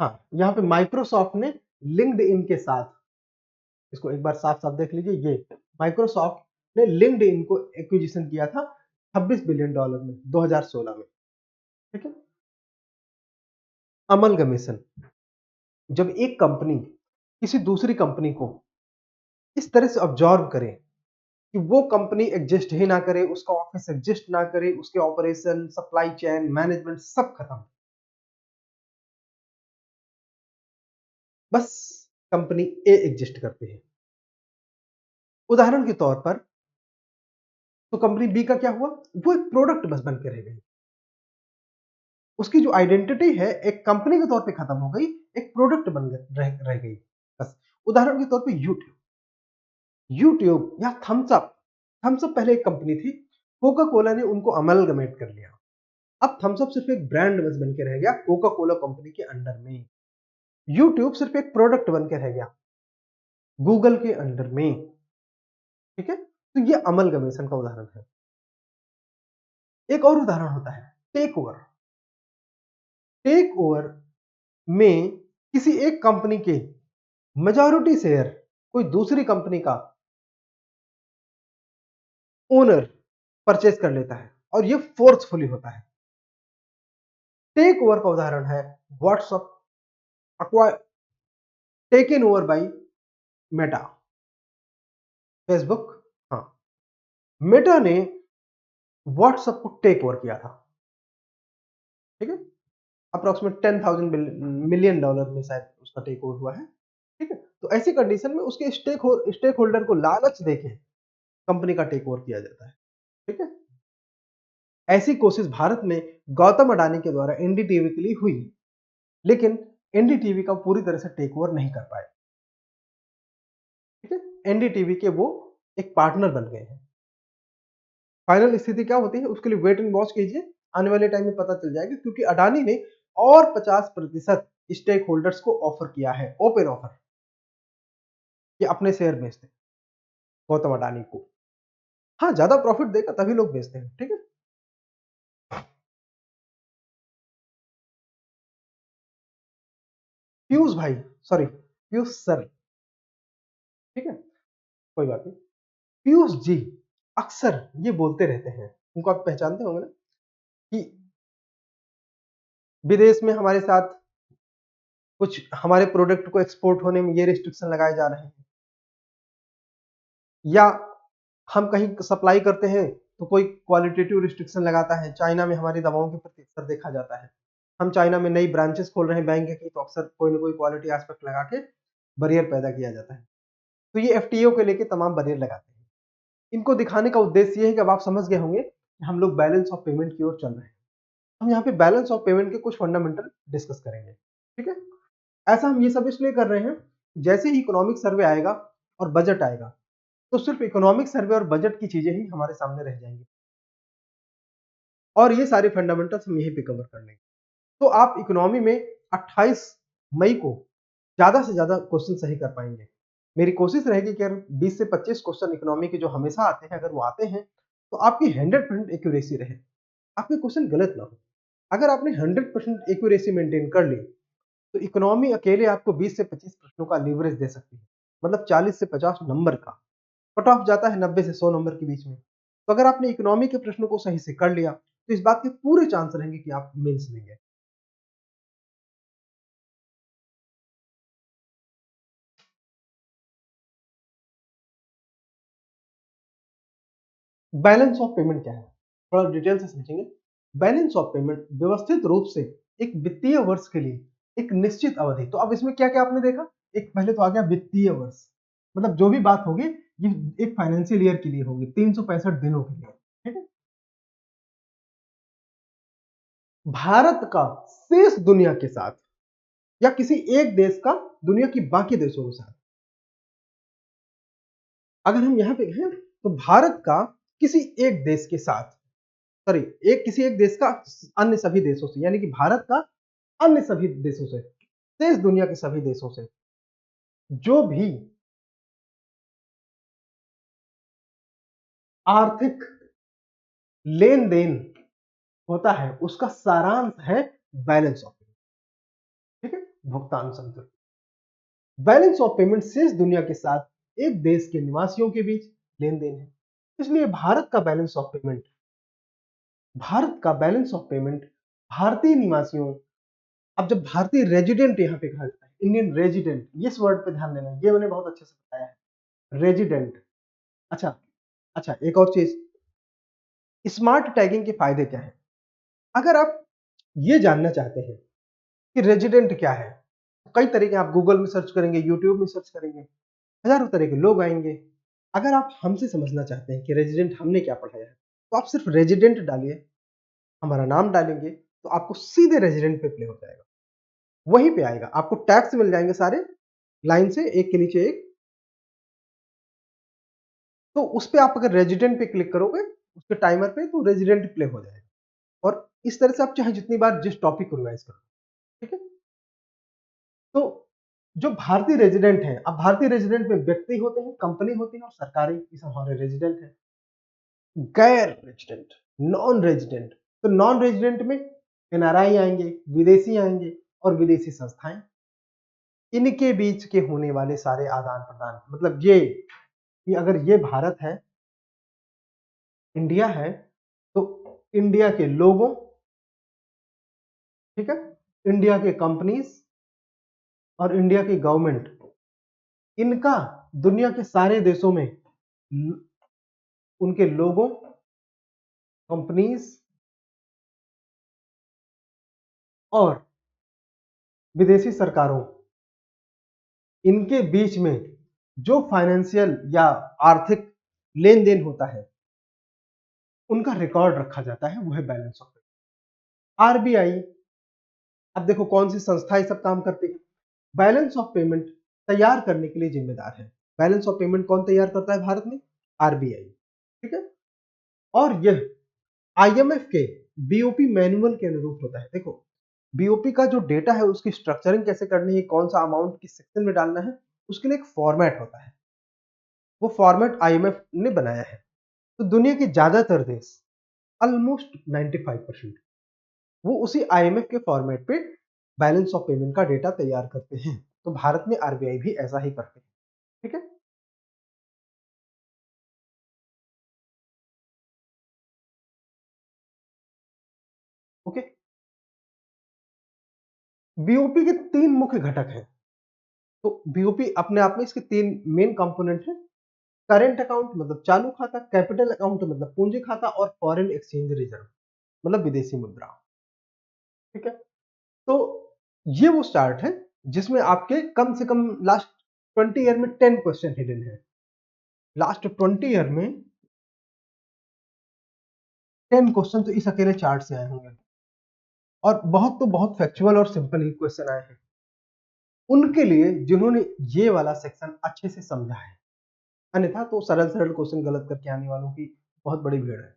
Speaker 1: हाँ, यहाँ पे माइक्रोसॉफ्ट ने लिंक्डइन के साथ, इसको एक बार साफ साफ देख लीजिए, ये माइक्रोसॉफ्ट ने लिंक्डइन को एक्विजिशन किया था $26 बिलियन में 2016 में। ठीक है, अमलगमेशन, जब एक कंपनी किसी दूसरी कंपनी को इस तरह से ऑब्जॉर्व करे कि वो कंपनी एग्जिस्ट ही ना करे, उसका ऑफिस एग्जिस्ट ना करे, उसके ऑपरेशन, सप्लाई चेन, मैनेजमेंट सब खत्म, बस कंपनी ए एग्जिस्ट करती है। उदाहरण के तौर पर तो कंपनी बी का क्या हुआ, वो एक प्रोडक्ट बस बन के रह गई। उसकी जो आइडेंटिटी है एक कंपनी के तौर पे खत्म हो गई, एक प्रोडक्ट बन रह गई बस। उदाहरण के तौर पे यूट्यूब, यूट्यूब या थम्सअप, थम्सअप पहले एक कंपनी थी, कोका कोला ने उनको अमलगमेट कर लिया। अब थम्सअप सिर्फ एक ब्रांड बस बन के रह गया कोका कोला कंपनी के अंडर में। यूट्यूब सिर्फ एक प्रोडक्ट बन के रह गया गूगल के अंडर में। ठीक है, तो ये अमलगमेशन का उदाहरण है। एक और उदाहरण होता है टेक ओवर। टेक ओवर में किसी एक कंपनी के मेजॉरिटी शेयर कोई दूसरी कंपनी का ओनर परचेज कर लेता है और ये फोर्सफुली होता है। टेक ओवर का उदाहरण है WhatsApp acquire taken over by Meta, Facebook. हाँ, मेटा ने व्हाट्सएप को टेक ओवर किया था। ठीक है, अप्रोक्सीमेट 10,000 मिलियन डॉलर में शायद उसका टेक ओवर हुआ है। ठीक है, तो ऐसी कंडीशन में उसके स्टेक होल्डर को लालच देके कंपनी का टेक ओवर किया जाता है। ठीक है, ऐसी कोशिश भारत में गौतम अडानी के द्वारा एनडीटीवी के लिए हुई, लेकिन एनडीटीवी का पूरी तरह से टेक ओवर नहीं कर पाए। ठीक है, एनडीटीवी के वो एक पार्टनर बन गए हैं। फाइनल स्थिति क्या होती है उसके लिए वेट एंड वॉच कीजिए, आने वाले टाइम में पता चल जाएगा, क्योंकि अडानी ने और 50% स्टेक होल्डर्स को ऑफर किया है, ओपन ऑफर, कि अपने शेयर बेच दें गौतम अडानी को। हाँ, ज्यादा प्रॉफिट देगा तभी लोग बेचते हैं। ठीक है, पीयूष भाई, सॉरी पीयूष सर। ठीक है, कोई बात नहीं। पीयूष जी अक्सर ये बोलते रहते हैं, उनको आप पहचानते होंगे ना, कि विदेश में हमारे साथ कुछ हमारे प्रोडक्ट को एक्सपोर्ट होने में ये रिस्ट्रिक्शन लगाए जा रहे हैं, या हम कहीं सप्लाई करते हैं तो कोई क्वालिटेटिव रिस्ट्रिक्शन लगाता है। चाइना में हमारी दवाओं के प्रति अक्सर देखा जाता है, हम चाइना में नई ब्रांचेस खोल रहे हैं बैंक की, तो अक्सर कोई ना कोई क्वालिटी एस्पेक्ट लगा के बैरियर पैदा किया जाता है। तो ये एफटीओ के लेके तमाम बैरियर लगाते हैं। इनको दिखाने का उद्देश्य ये है कि अब आप समझ गए होंगे कि हम लोग बैलेंस ऑफ पेमेंट की ओर चल रहे हैं। हम यहाँ पे बैलेंस ऑफ पेमेंट के कुछ फंडामेंटल डिस्कस करेंगे। ठीक है, ऐसा हम ये सब इसलिए कर रहे हैं, जैसे ही इकोनॉमिक सर्वे आएगा और बजट आएगा, तो सिर्फ इकोनॉमिक सर्वे और बजट की चीजें ही हमारे सामने रह जाएंगी, और ये सारे फंडामेंटल्स हम यहीं पे कवर कर लेंगे। तो आप इकोनॉमी में 28 मई को ज्यादा से ज्यादा क्वेश्चन सही कर पाएंगे। मेरी कोशिश रहेगी कि अगर 20 से 25 क्वेश्चन इकोनॉमी के जो हमेशा आते हैं, अगर वो आते हैं तो आपकी 100% एक्यूरेसी रहे, आपके क्वेश्चन गलत ना हो। अगर आपने 100% एक्यूरेसी मेंटेन कर ली, तो इकोनॉमी अकेले आपको 20 से 25 प्रश्नों का लीवरेज दे सकती है, मतलब 40 से 50 नंबर का। कट ऑफ जाता है 90 से 100 नंबर के बीच में। तो अगर आपने इकोनॉमी के प्रश्नों को सही से कर लिया, तो इस बात के पूरे चांस रहेंगे कि आप मेंस लेंगे। बैलेंस ऑफ पेमेंट क्या है, थोड़ा डिटेल से समझेंगे। बैलेंस ऑफ पेमेंट व्यवस्थित रूप से एक वित्तीय वर्ष के लिए एक निश्चित अवधि, तो अब इसमें क्या क्या आपने देखा, एक पहले तो आ गया वित्तीय वर्ष, मतलब जो भी बात होगी ये एक फाइनेंशियल ईयर के लिए होगी, 365 दिनों के लिए। ठीक है, भारत का शेष दुनिया के साथ, या किसी एक देश का दुनिया की बाकी देशों के साथ, अगर हम यहां पे हैं तो भारत का किसी एक देश के साथ, सॉरी एक किसी एक देश का अन्य सभी देशों से, यानी कि भारत का अन्य सभी देशों से, शेष दुनिया के सभी देशों से जो भी आर्थिक लेन देन होता है उसका सारांश है बैलेंस ऑफ पेमेंट। ठीक है, भुगतान संतुलन। बैलेंस ऑफ पेमेंट शेष दुनिया के साथ एक देश के निवासियों के बीच लेन देन है। इसलिए भारत का बैलेंस ऑफ पेमेंट भारतीय निवासियों, अब जब भारतीय रेजिडेंट यहां पे कहा जाता है, इंडियन रेजिडेंट, इस वर्ड पे ध्यान देना, ये मैंने बहुत अच्छे से बताया है, रेजिडेंट। अच्छा, अच्छा एक और चीज, स्मार्ट टैगिंग के फायदे क्या है। अगर आप ये जानना चाहते हैं कि रेजिडेंट क्या है, कई तरीके, आप गूगल में सर्च करेंगे, यूट्यूब में सर्च करेंगे, हजारों तरह के लोग आएंगे, अगर आप हमसे समझना चाहते हैं कि रेजिडेंट हमने क्या पढ़ाया है, तो आप सिर्फ रेजिडेंट डालिए, हमारा नाम डालेंगे, तो आपको सीधे रेजिडेंट पे प्ले हो जाएगा, वहीं पे आएगा, आपको टैग्स मिल जाएंगे सारे लाइन से एक के नीचे एक। तो उस पे आप अगर रेजिडेंट पे क्लिक करोगे उसके टाइमर पे, तो रेजिडेंट प्ले हो जाएगा। और इस तरह से आप चाहे जितनी बार जिस टॉपिक को रिवाइज करो, ठीक है। तो जो भारतीय रेजिडेंट हैं, अब भारतीय रेजिडेंट में व्यक्ति होते हैं, कंपनी होती है और सरकारी, इस हमारे रेजिडेंट हैं। गैर रेजिडेंट, नॉन रेजिडेंट, तो नॉन रेजिडेंट में एनआरआई आएंगे, विदेशी आएंगे और विदेशी संस्थाएं। इनके बीच के होने वाले सारे आदान प्रदान, मतलब ये कि अगर ये भारत है, इंडिया है, तो इंडिया के लोगों, ठीक है, इंडिया के कंपनीज और इंडिया की गवर्नमेंट, इनका दुनिया के सारे देशों में उनके लोगों, कंपनीज और विदेशी सरकारों, इनके बीच में जो फाइनेंशियल या आर्थिक लेन देन होता है, उनका रिकॉर्ड रखा जाता है, वो है बैलेंस ऑफ पेमेंट। आरबीआई, अब देखो कौन सी संस्था ये सब काम करती है, बैलेंस ऑफ पेमेंट तैयार करने के लिए जिम्मेदार है। बैलेंस ऑफ पेमेंट कौन तैयार करता है भारत में? आरबीआई, ठीक है। और यह आईएमएफ के बीओपी मैनुअल के अनुरूप होता है। देखो बीओपी का जो डेटा है उसकी स्ट्रक्चरिंग कैसे करनी है, कौन सा अमाउंट किस सेक्शन में डालना है, उसके लिए एक फॉर्मेट होता है, वो फॉर्मेट आईएमएफ ने बनाया है। तो दुनिया के ज्यादातर देश, ऑलमोस्ट 95%, वो उसी आईएमएफ के फॉर्मेट पे बैलेंस ऑफ पेमेंट का डेटा तैयार करते हैं। तो भारत में आरबीआई भी ऐसा ही करते हैं, ठीक है। ओके, बीओपी के तीन मुख्य घटक हैं। तो बीओपी अपने आप में इसके तीन मेन कंपोनेंट हैं। करेंट अकाउंट मतलब चालू खाता, कैपिटल अकाउंट मतलब पूंजी खाता, और फॉरेन एक्सचेंज रिजर्व मतलब विदेशी मुद्रा, ठीक है। तो ये वो चार्ट है जिसमें आपके कम से कम लास्ट 20 ईयर में 10 क्वेश्चन हिडन है। लास्ट 20 ईयर में 10 क्वेश्चन तो इस अकेले चार्ट से आए होंगे, और बहुत तो बहुत फैक्चुअल और सिंपल ही क्वेश्चन आए हैं उनके लिए जिन्होंने ये वाला सेक्शन अच्छे से समझा है। अन्यथा तो सरल सरल क्वेश्चन गलत करके आने वालों की बहुत बड़ी भीड़ है।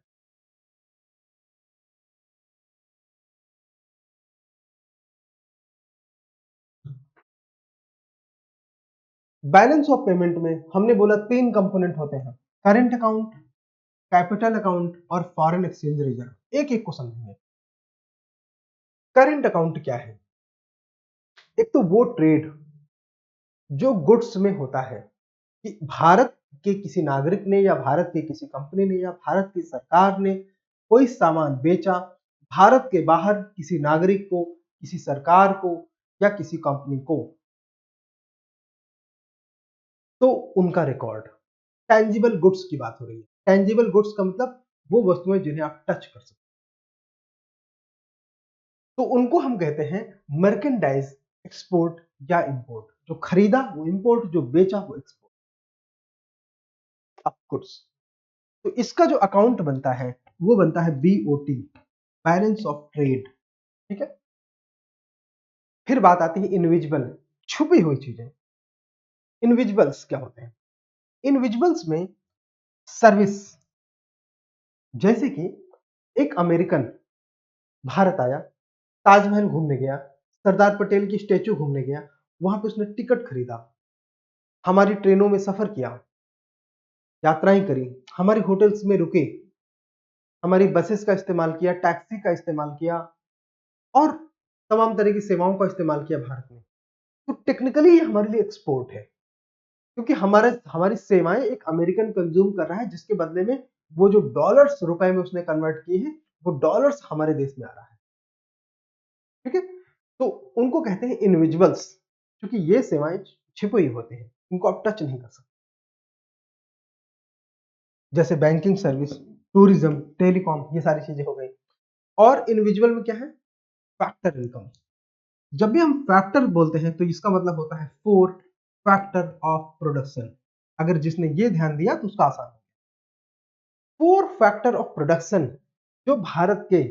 Speaker 1: बैलेंस ऑफ पेमेंट में हमने बोला तीन कंपोनेंट होते हैं, करंट अकाउंट, कैपिटल अकाउंट और फॉरेन एक्सचेंज रिजर्व। एक एक को समझेंगे। करंट अकाउंट क्या है? एक तो वो ट्रेड जो गुड्स में होता है, कि भारत के किसी नागरिक ने या भारत के किसी कंपनी ने या भारत की सरकार ने कोई सामान बेचा भारत के बाहर किसी नागरिक को, किसी सरकार को या किसी कंपनी को, तो उनका रिकॉर्ड। टेंजिबल गुड्स की बात हो रही है। टेंजिबल गुड्स का मतलब वो वस्तुएं जिन्हें आप टच कर सकते, तो उनको हम कहते हैं मर्केंडाइज एक्सपोर्ट या इंपोर्ट। जो खरीदा वो इंपोर्ट, जो बेचा वो एक्सपोर्ट ऑफ गुड्स। तो इसका जो अकाउंट बनता है वो बनता है बीओटी, बैलेंस ऑफ ट्रेड, ठीक है। फिर बात आती है इनविजिबल, छुपी हुई चीजें। इनविजिबल्स क्या होते हैं? इनविजिबल्स में सर्विस, जैसे कि एक अमेरिकन भारत आया, ताजमहल घूमने गया, सरदार पटेल की स्टेचू घूमने गया, वहां पे उसने टिकट खरीदा, हमारी ट्रेनों में सफर किया, यात्राएं करी, हमारी होटल्स में रुके, हमारी बसेस का इस्तेमाल किया, टैक्सी का इस्तेमाल किया और तमाम तरह की सेवाओं का इस्तेमाल किया भारत में। तो टेक्निकली ये हमारे लिए एक्सपोर्ट है, क्योंकि हमारे हमारी सेवाएं एक अमेरिकन कंज्यूम कर रहा है, जिसके बदले में वो जो डॉलर्स रुपए में उसने कन्वर्ट किए हैं, वो डॉलर्स हमारे देश में आ रहा है, ठीक है। तो उनको कहते हैं इनविजिबल्स, क्योंकि ये सेवाएं छिपी हुई होती हैं, इनको आप टच नहीं कर सकते। जैसे बैंकिंग सर्विस, टूरिज्म, टेलीकॉम, ये सारी चीजें हो गई। और इनविजिबल में क्या है? Factor income. जब भी हम फैक्टर बोलते हैं तो इसका मतलब होता है फोर्थ फैक्टर ऑफ प्रोडक्शन। अगर जिसने ये ध्यान दिया तो उसका आसान हो। 4 फैक्टर ऑफ प्रोडक्शन जो भारत के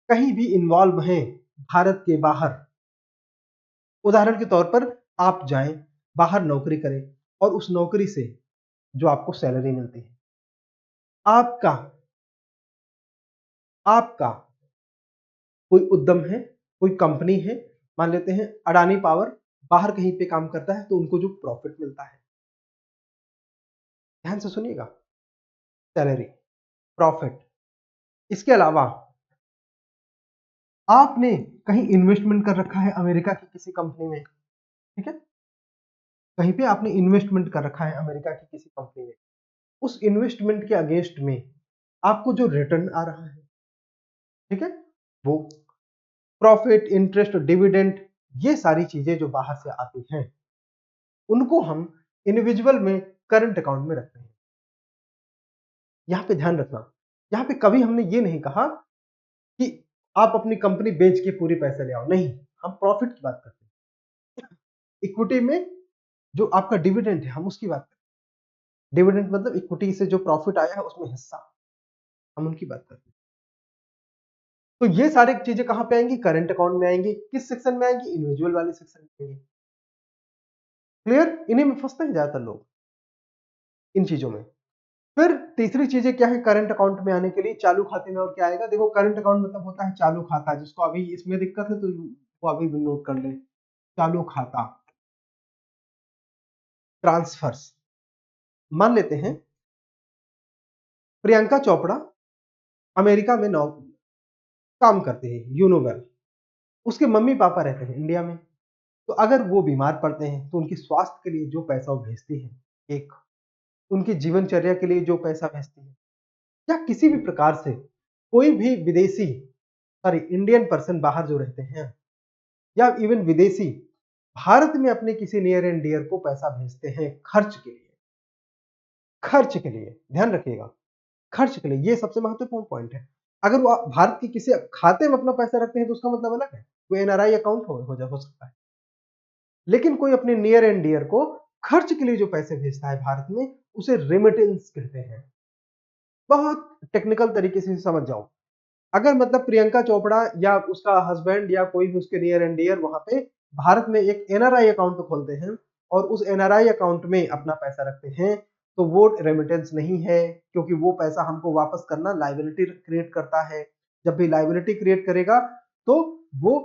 Speaker 1: कहीं भी इन्वॉल्व हैं भारत के बाहर। उदाहरण के तौर पर आप जाएं बाहर नौकरी करें और उस नौकरी से जो आपको सैलरी मिलती है, आपका आपका कोई उद्यम है, कोई कंपनी है, मान लेते हैं अडानी पावर बाहर कहीं पे काम करता है तो उनको जो प्रॉफिट मिलता है, ध्यान से सुनिएगा, सैलरी, प्रॉफिट। इसके अलावा आपने कहीं इन्वेस्टमेंट कर रखा है अमेरिका की किसी कंपनी में, ठीक है, कहीं पे आपने इन्वेस्टमेंट कर रखा है अमेरिका की किसी कंपनी में, उस इन्वेस्टमेंट के अगेंस्ट में आपको जो रिटर्न आ रहा है, ठीक है, वो प्रॉफिट, इंटरेस्ट, डिविडेंड, ये सारी चीजें जो बाहर से आती हैं उनको हम इंडिविजुअल में करंट अकाउंट में रखते हैं। यहां पे ध्यान रखना, यहां पे कभी हमने ये नहीं कहा कि आप अपनी कंपनी बेच के पूरे पैसे ले आओ, नहीं, हम प्रॉफिट की बात करते हैं। इक्विटी में जो आपका डिविडेंड है हम उसकी बात करते हैं। डिविडेंड मतलब इक्विटी से जो प्रॉफिट आया है उसमें हिस्सा, हम उनकी बात करते हैं। तो ये सारी चीजें कहां पे आएंगी? करंट अकाउंट में आएंगी। किस सेक्शन में आएंगी? इंडिविजुअल वाले सेक्शन में आएंगी। क्लियर? इन्हीं में फंसते हैं ज्यादातर लोग, इन चीजों में। फिर तीसरी चीजें क्या है करंट अकाउंट में आने के लिए? चालू खाते में और क्या आएगा? देखो करंट अकाउंट मतलब होता है चालू खाता, जिसको अभी इसमें दिक्कत है तो वो अभी भी नोट कर ले। चालू खाता, ट्रांसफर्स। मान लेते हैं प्रियंका चोपड़ा अमेरिका में काम करते हैं, यू नो वेल। उसके मम्मी पापा रहते हैं इंडिया में। तो अगर वो बीमार पड़ते हैं तो उनके स्वास्थ्य के लिए जो पैसा वो भेजती है, एक उनकी जीवनचर्या के लिए जो पैसा भेजती है, या किसी भी प्रकार से कोई भी विदेशी, सॉरी इंडियन पर्सन बाहर जो रहते हैं, या इवन विदेशी भारत में अपने किसी नियर एंड डियर को पैसा भेजते हैं खर्च के लिए, खर्च के लिए, ध्यान रखिएगा, खर्च के लिए, ये सबसे महत्वपूर्ण पॉइंट है। अगर वो भारत के किसी खाते में अपना पैसा रखते हैं तो उसका मतलब अलग है, वो एनआरआई अकाउंट हो सकता है। लेकिन कोई अपने नियर एंड डियर को खर्च के लिए जो पैसे भेजता है भारत में, उसे रेमिटेंस कहते हैं। बहुत टेक्निकल तरीके से समझ जाओ। अगर मतलब प्रियंका चोपड़ा या उसका हस्बैंड या कोई भी उसके नियर एंड डियर वहां पे भारत में एक एनआरआई अकाउंट खोलते हैं और उस एनआरआई अकाउंट में अपना पैसा रखते हैं, तो वो रेमिटेंस नहीं है, क्योंकि वो पैसा हमको वापस करना लाइबिलिटी क्रिएट करता है। जब भी लाइबिलिटी क्रिएट करेगा तो वो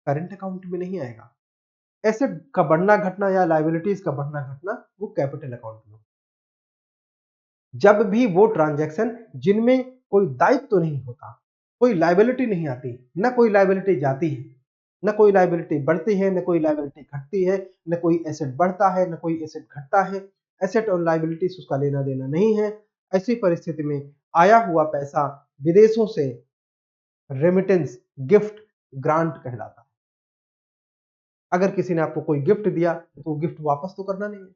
Speaker 1: करंट अकाउंट में नहीं आएगा। एसेट का बढ़ना घटना या लाइबिलिटीज का बढ़ना घटना वो कैपिटल अकाउंट में। जब भी वो ट्रांजैक्शन जिनमें कोई दायित्व तो नहीं होता, कोई लायबिलिटी नहीं आती, ना कोई लायबिलिटी जाती है, ना कोई लायबिलिटी बढ़ती है, ना कोई लायबिलिटी घटती है, ना कोई एसेट बढ़ता है, ना कोई एसेट घटता है, एसेट और लायबिलिटी उसका लेना देना नहीं है, ऐसी परिस्थिति में आया हुआ पैसा विदेशों से रेमिटेंस, गिफ्ट, ग्रांट कहलाता है। अगर किसी ने आपको कोई गिफ्ट दिया तो गिफ्ट वापस तो करना नहीं है,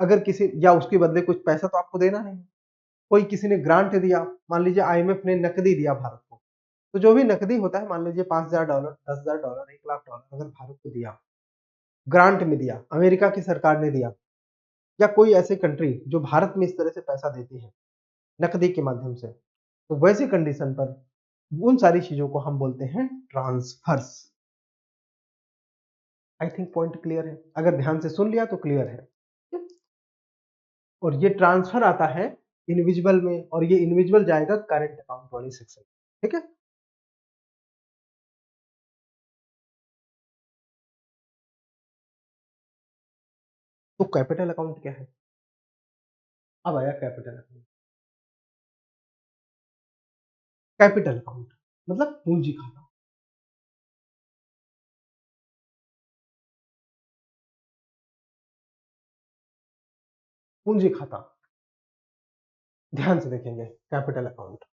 Speaker 1: अगर किसी या उसके बदले कुछ पैसा तो आपको देना नहीं है। कोई किसी ने ग्रांट दिया, मान लीजिए आईएमएफ ने नकदी दिया भारत को, तो जो भी नकदी होता है, मान लीजिए $5,000, $10,000, $1,00,000 अगर भारत को दिया, ग्रांट में दिया, अमेरिका की सरकार ने दिया, या कोई ऐसे कंट्री जो भारत में इस तरह से पैसा देती है नकदी के माध्यम से, तो वैसी कंडीशन पर उन सारी चीजों को हम बोलते हैं transfers. I think point clear है, अगर ध्यान से सुन लिया तो क्लियर है। और ये ट्रांसफर आता है इंडिविजुअल में, और ये इंडिविजुअल जाएगा करंट अकाउंट वाली सेक्शन, ठीक है। तो कैपिटल अकाउंट क्या है? अब आया कैपिटल अकाउंट। कैपिटल अकाउंट मतलब पूंजी खाता। पूंजी खाता, ध्यान से देखेंगे कैपिटल अकाउंट।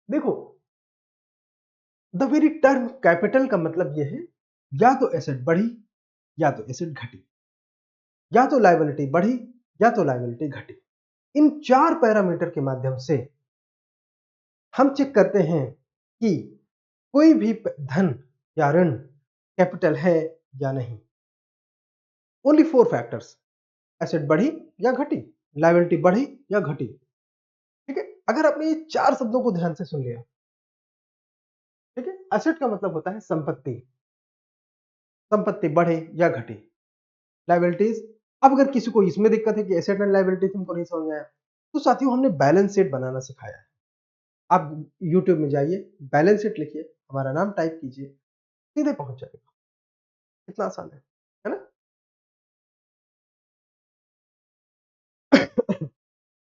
Speaker 1: देखो, द वेरी टर्म कैपिटल का मतलब यह है, या तो एसेट बढ़ी या तो एसेट घटी, या तो लायबिलिटी बढ़ी या तो लायबिलिटी घटी। इन 4 पैरामीटर के माध्यम से हम चेक करते हैं कि कोई भी धन या ऋण कैपिटल है या नहीं। ओनली 4 फैक्टर्स, एसेट बढ़ी या घटी, लायबिलिटी बढ़ी या घटी। ठीक है, अगर आपने ये 4 शब्दों को ध्यान से सुन लिया, ठीक है, एसेट का मतलब होता है संपत्ति, संपत्ति बढ़े या घटे। लायबिलिटीज, अब अगर किसी को इसमें दिक्कत है कि एसेट एंड लायबिलिटी तुमको नहीं समझ में आया, तो साथियों हमने बैलेंस शीट बनाना सिखाया है। आप YouTube में जाइए, बैलेंस शीट लिखिए, हमारा नाम टाइप कीजिए, सीधे पहुंच जाएगा। कितना आसान है ना?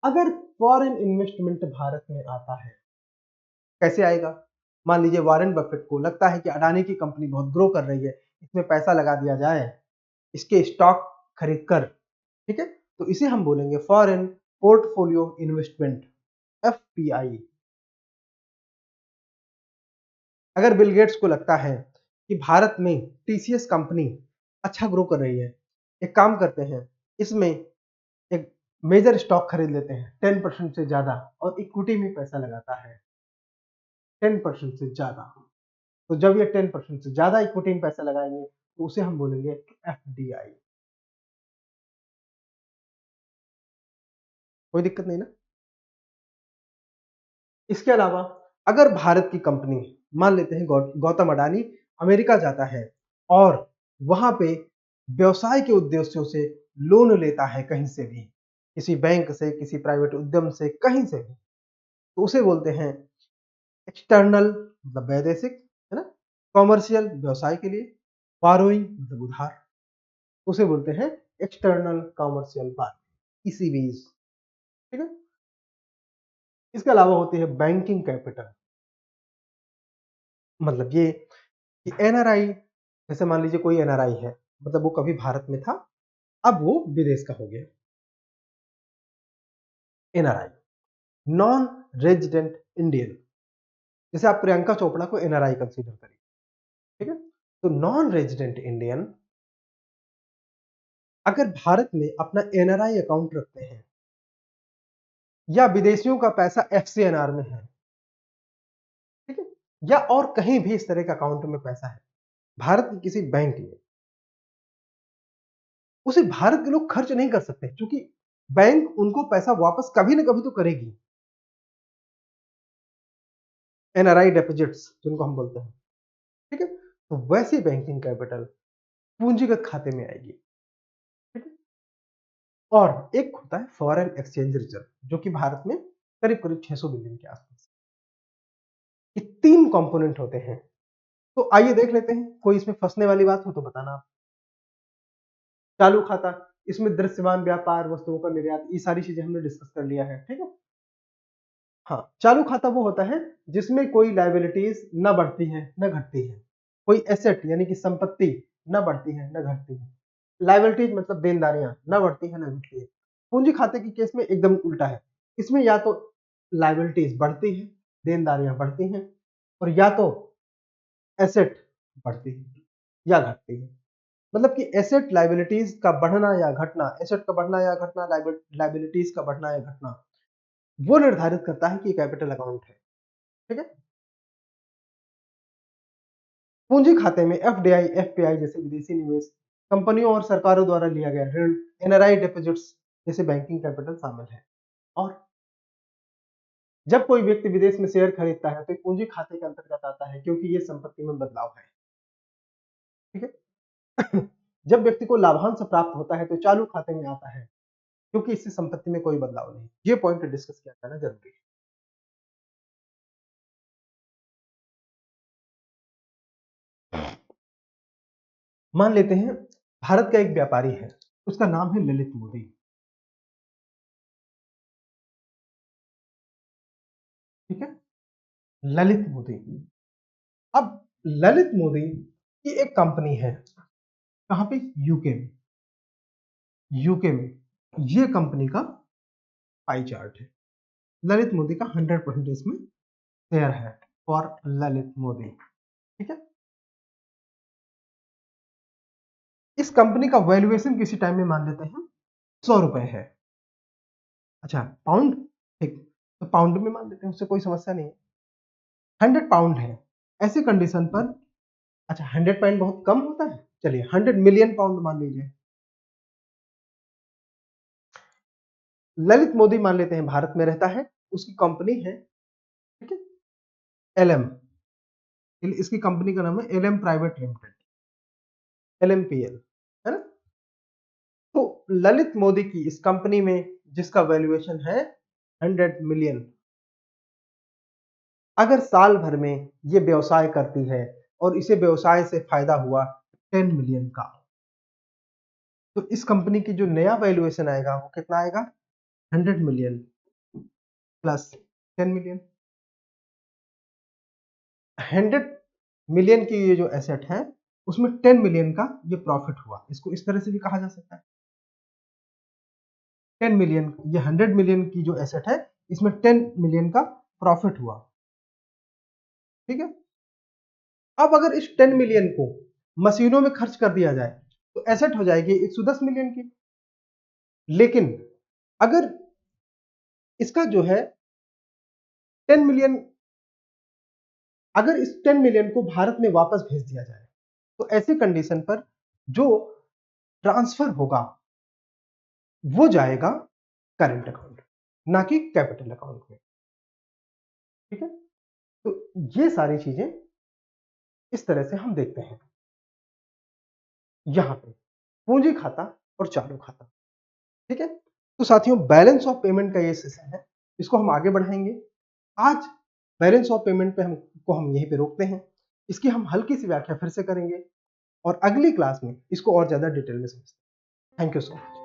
Speaker 1: अगर फॉरेन इन्वेस्टमेंट भारत में आता है, कैसे आएगा? मान लीजिए वॉरेन बफेट को लगता है कि अडानी की कंपनी बहुत ग्रो कर रही है, इसमें पैसा लगा दिया जाए, इसके स्टॉक खरीद कर, ठीक है, तो इसे हम बोलेंगे फॉरेन पोर्टफोलियो इन्वेस्टमेंट, एफपीआई। अगर बिल गेट्स को लगता है कि भारत में टीसीएस कंपनी अच्छा ग्रो कर रही है, एक काम करते हैं, इसमें एक मेजर स्टॉक खरीद लेते हैं 10% से ज्यादा, और इक्विटी में पैसा लगाता है 10% से ज्यादा, तो जब ये 10% से ज्यादा इक्विटी में पैसा लगाएंगे तो उसे हम बोलेंगे एफडीआई। कोई दिक्कत नहीं ना? इसके अलावा अगर भारत की कंपनी, मान लेते हैं गौतम अडानी अमेरिका जाता है और वहां पे व्यवसाय के उद्देश्यों से लोन लेता है, कहीं से भी, किसी बैंक से, किसी प्राइवेट उद्यम से, कहीं से भी, तो उसे बोलते हैं एक्सटर्नल, मतलब वैदेशिक, है ना, कॉमर्शियल, व्यवसाय के लिए, बारोइंग मतलब उधार, उसे बोलते हैं एक्सटर्नल कॉमर्शियल बारोइंग, ईसीबीज। ठीक है, इसके अलावा होती है बैंकिंग कैपिटल, मतलब ये कि एनआरआई, जैसे मान लीजिए कोई एनआरआई है, मतलब वो कभी भारत में था, अब वो विदेश का हो गया, एनआरआई, नॉन रेजिडेंट इंडियन, जैसे आप प्रियंका चोपड़ा को एनआरआई कंसीडर करिए, ठीक है, तो नॉन रेजिडेंट इंडियन अगर भारत में अपना एनआरआई अकाउंट रखते हैं या विदेशियों का पैसा एफसीएनआर में है, ठीक है, या और कहीं भी इस तरह का अकाउंट में पैसा है भारत के किसी बैंक में, उसे भारत के लोग खर्च नहीं कर सकते, क्योंकि बैंक उनको पैसा वापस कभी ना कभी तो करेगी, एनआरआई डिपॉजिट्स जिनको हम बोलते हैं, ठीक है, तो वैसी बैंकिंग कैपिटल पूंजीगत खाते में आएगी, ठीक है। और एक होता है फॉरेन एक्सचेंज रिजर्व, जो कि भारत में करीब करीब 600 बिलियन के आसपास। ये 3 कंपोनेंट होते हैं, तो आइए देख लेते हैं, कोई इसमें फंसने वाली बात हो तो बताना आप। चालू खाता, इसमें दृश्यमान व्यापार, वस्तुओं का निर्यात, ये सारी चीजें हमने डिस्कस कर लिया है, ठीक है। हाँ, चालू खाता वो होता है जिसमें कोई लायबिलिटीज न बढ़ती है न घटती है, कोई एसेट यानी कि संपत्ति न बढ़ती है न घटती है, लायबिलिटीज मतलब देनदारियां न बढ़ती है न घटती है। पूंजी खाते के केस में एकदम उल्टा है, इसमें या तो लायबिलिटीज बढ़ती है, देनदारियां बढ़ती हैं, और या तो एसेट बढ़ती है या घटती है, मतलब कि एसेट लायबिलिटीज का बढ़ना या घटना, एसेट का बढ़ना या घटना, लायबिलिटीज का बढ़ना या घटना, वो निर्धारित करता है कि कैपिटल अकाउंट है, ठीक है। पूंजी खाते में एफडीआई, एफपीआई जैसे विदेशी निवेश, कंपनियों और सरकारों द्वारा लिया गया ऋण, एनआरआई डिपॉजिट्स जैसे बैंकिंग कैपिटल शामिल है। और जब कोई व्यक्ति विदेश में शेयर खरीदता है तो ये पूंजी खाते के अंतर्गत आता है, क्योंकि ये संपत्ति में बदलाव है, ठीक है। जब व्यक्ति को लाभांश प्राप्त होता है तो चालू खाते में आता है, क्योंकि इससे संपत्ति में कोई बदलाव नहीं। ये पॉइंट डिस्कस किया जाना जरूरी है। मान लेते हैं भारत का एक व्यापारी है, उसका नाम है ललित मोदी, ठीक है, ललित मोदी। अब ललित मोदी की एक कंपनी है, कहां पे? यूके में, यूके में ये कंपनी का पाई चार्ट है, ललित मोदी का 100% इसमें शेयर है, फॉर ललित मोदी, ठीक है। इस कंपनी का वैल्यूएशन किसी टाइम में मान लेते हैं 100 रुपए है, अच्छा पाउंड, ठीक, तो पाउंड में मान लेते हैं, उससे कोई समस्या नहीं है, 100 पाउंड है। ऐसी कंडीशन पर, अच्छा 100 पाउंड बहुत कम होता है, चलिए 100 मिलियन पाउंड मान लीजिए, ललित मोदी मान लेते हैं भारत में रहता है, उसकी कंपनी है, ठीक है, एलएम, इसकी कंपनी का नाम है एलएम प्राइवेट लिमिटेड, एलएमपीएल, है ना। तो ललित मोदी की इस कंपनी में जिसका वैल्यूएशन है 100 मिलियन, अगर साल भर में ये व्यवसाय करती है और इसे व्यवसाय से फायदा हुआ 10 मिलियन का, तो इस कंपनी की जो नया वैल्यूएशन आएगा वो कितना आएगा, 100 मिलियन प्लस 10 मिलियन। 100 मिलियन की ये जो एसेट है उसमें 10 मिलियन का ये प्रॉफिट हुआ, इसको इस तरह से भी कहा जा सकता है। 10 मिलियन, ये 100 मिलियन की जो एसेट है इसमें 10 मिलियन का प्रॉफिट हुआ, ठीक है। अब अगर इस 10 मिलियन को मशीनों में खर्च कर दिया जाए तो एसेट हो जाएगी 110 मिलियन की। लेकिन अगर इसका जो है 10 मिलियन, अगर इस 10 मिलियन को भारत में वापस भेज दिया जाए तो ऐसी कंडीशन पर जो ट्रांसफर होगा वो जाएगा करंट अकाउंट, ना कि कैपिटल अकाउंट में, ठीक है। तो ये सारी चीजें इस तरह से हम देखते हैं यहां पे पूंजी खाता और चालू खाता, ठीक है। तो साथियों, बैलेंस ऑफ पेमेंट का ये सेशन है, इसको हम आगे बढ़ाएंगे। आज बैलेंस ऑफ पेमेंट पे हम यहीं पे रोकते हैं, इसकी हम हल्की सी व्याख्या फिर से करेंगे और अगली क्लास में इसको और ज्यादा डिटेल में समझते हैं। Thank you so much.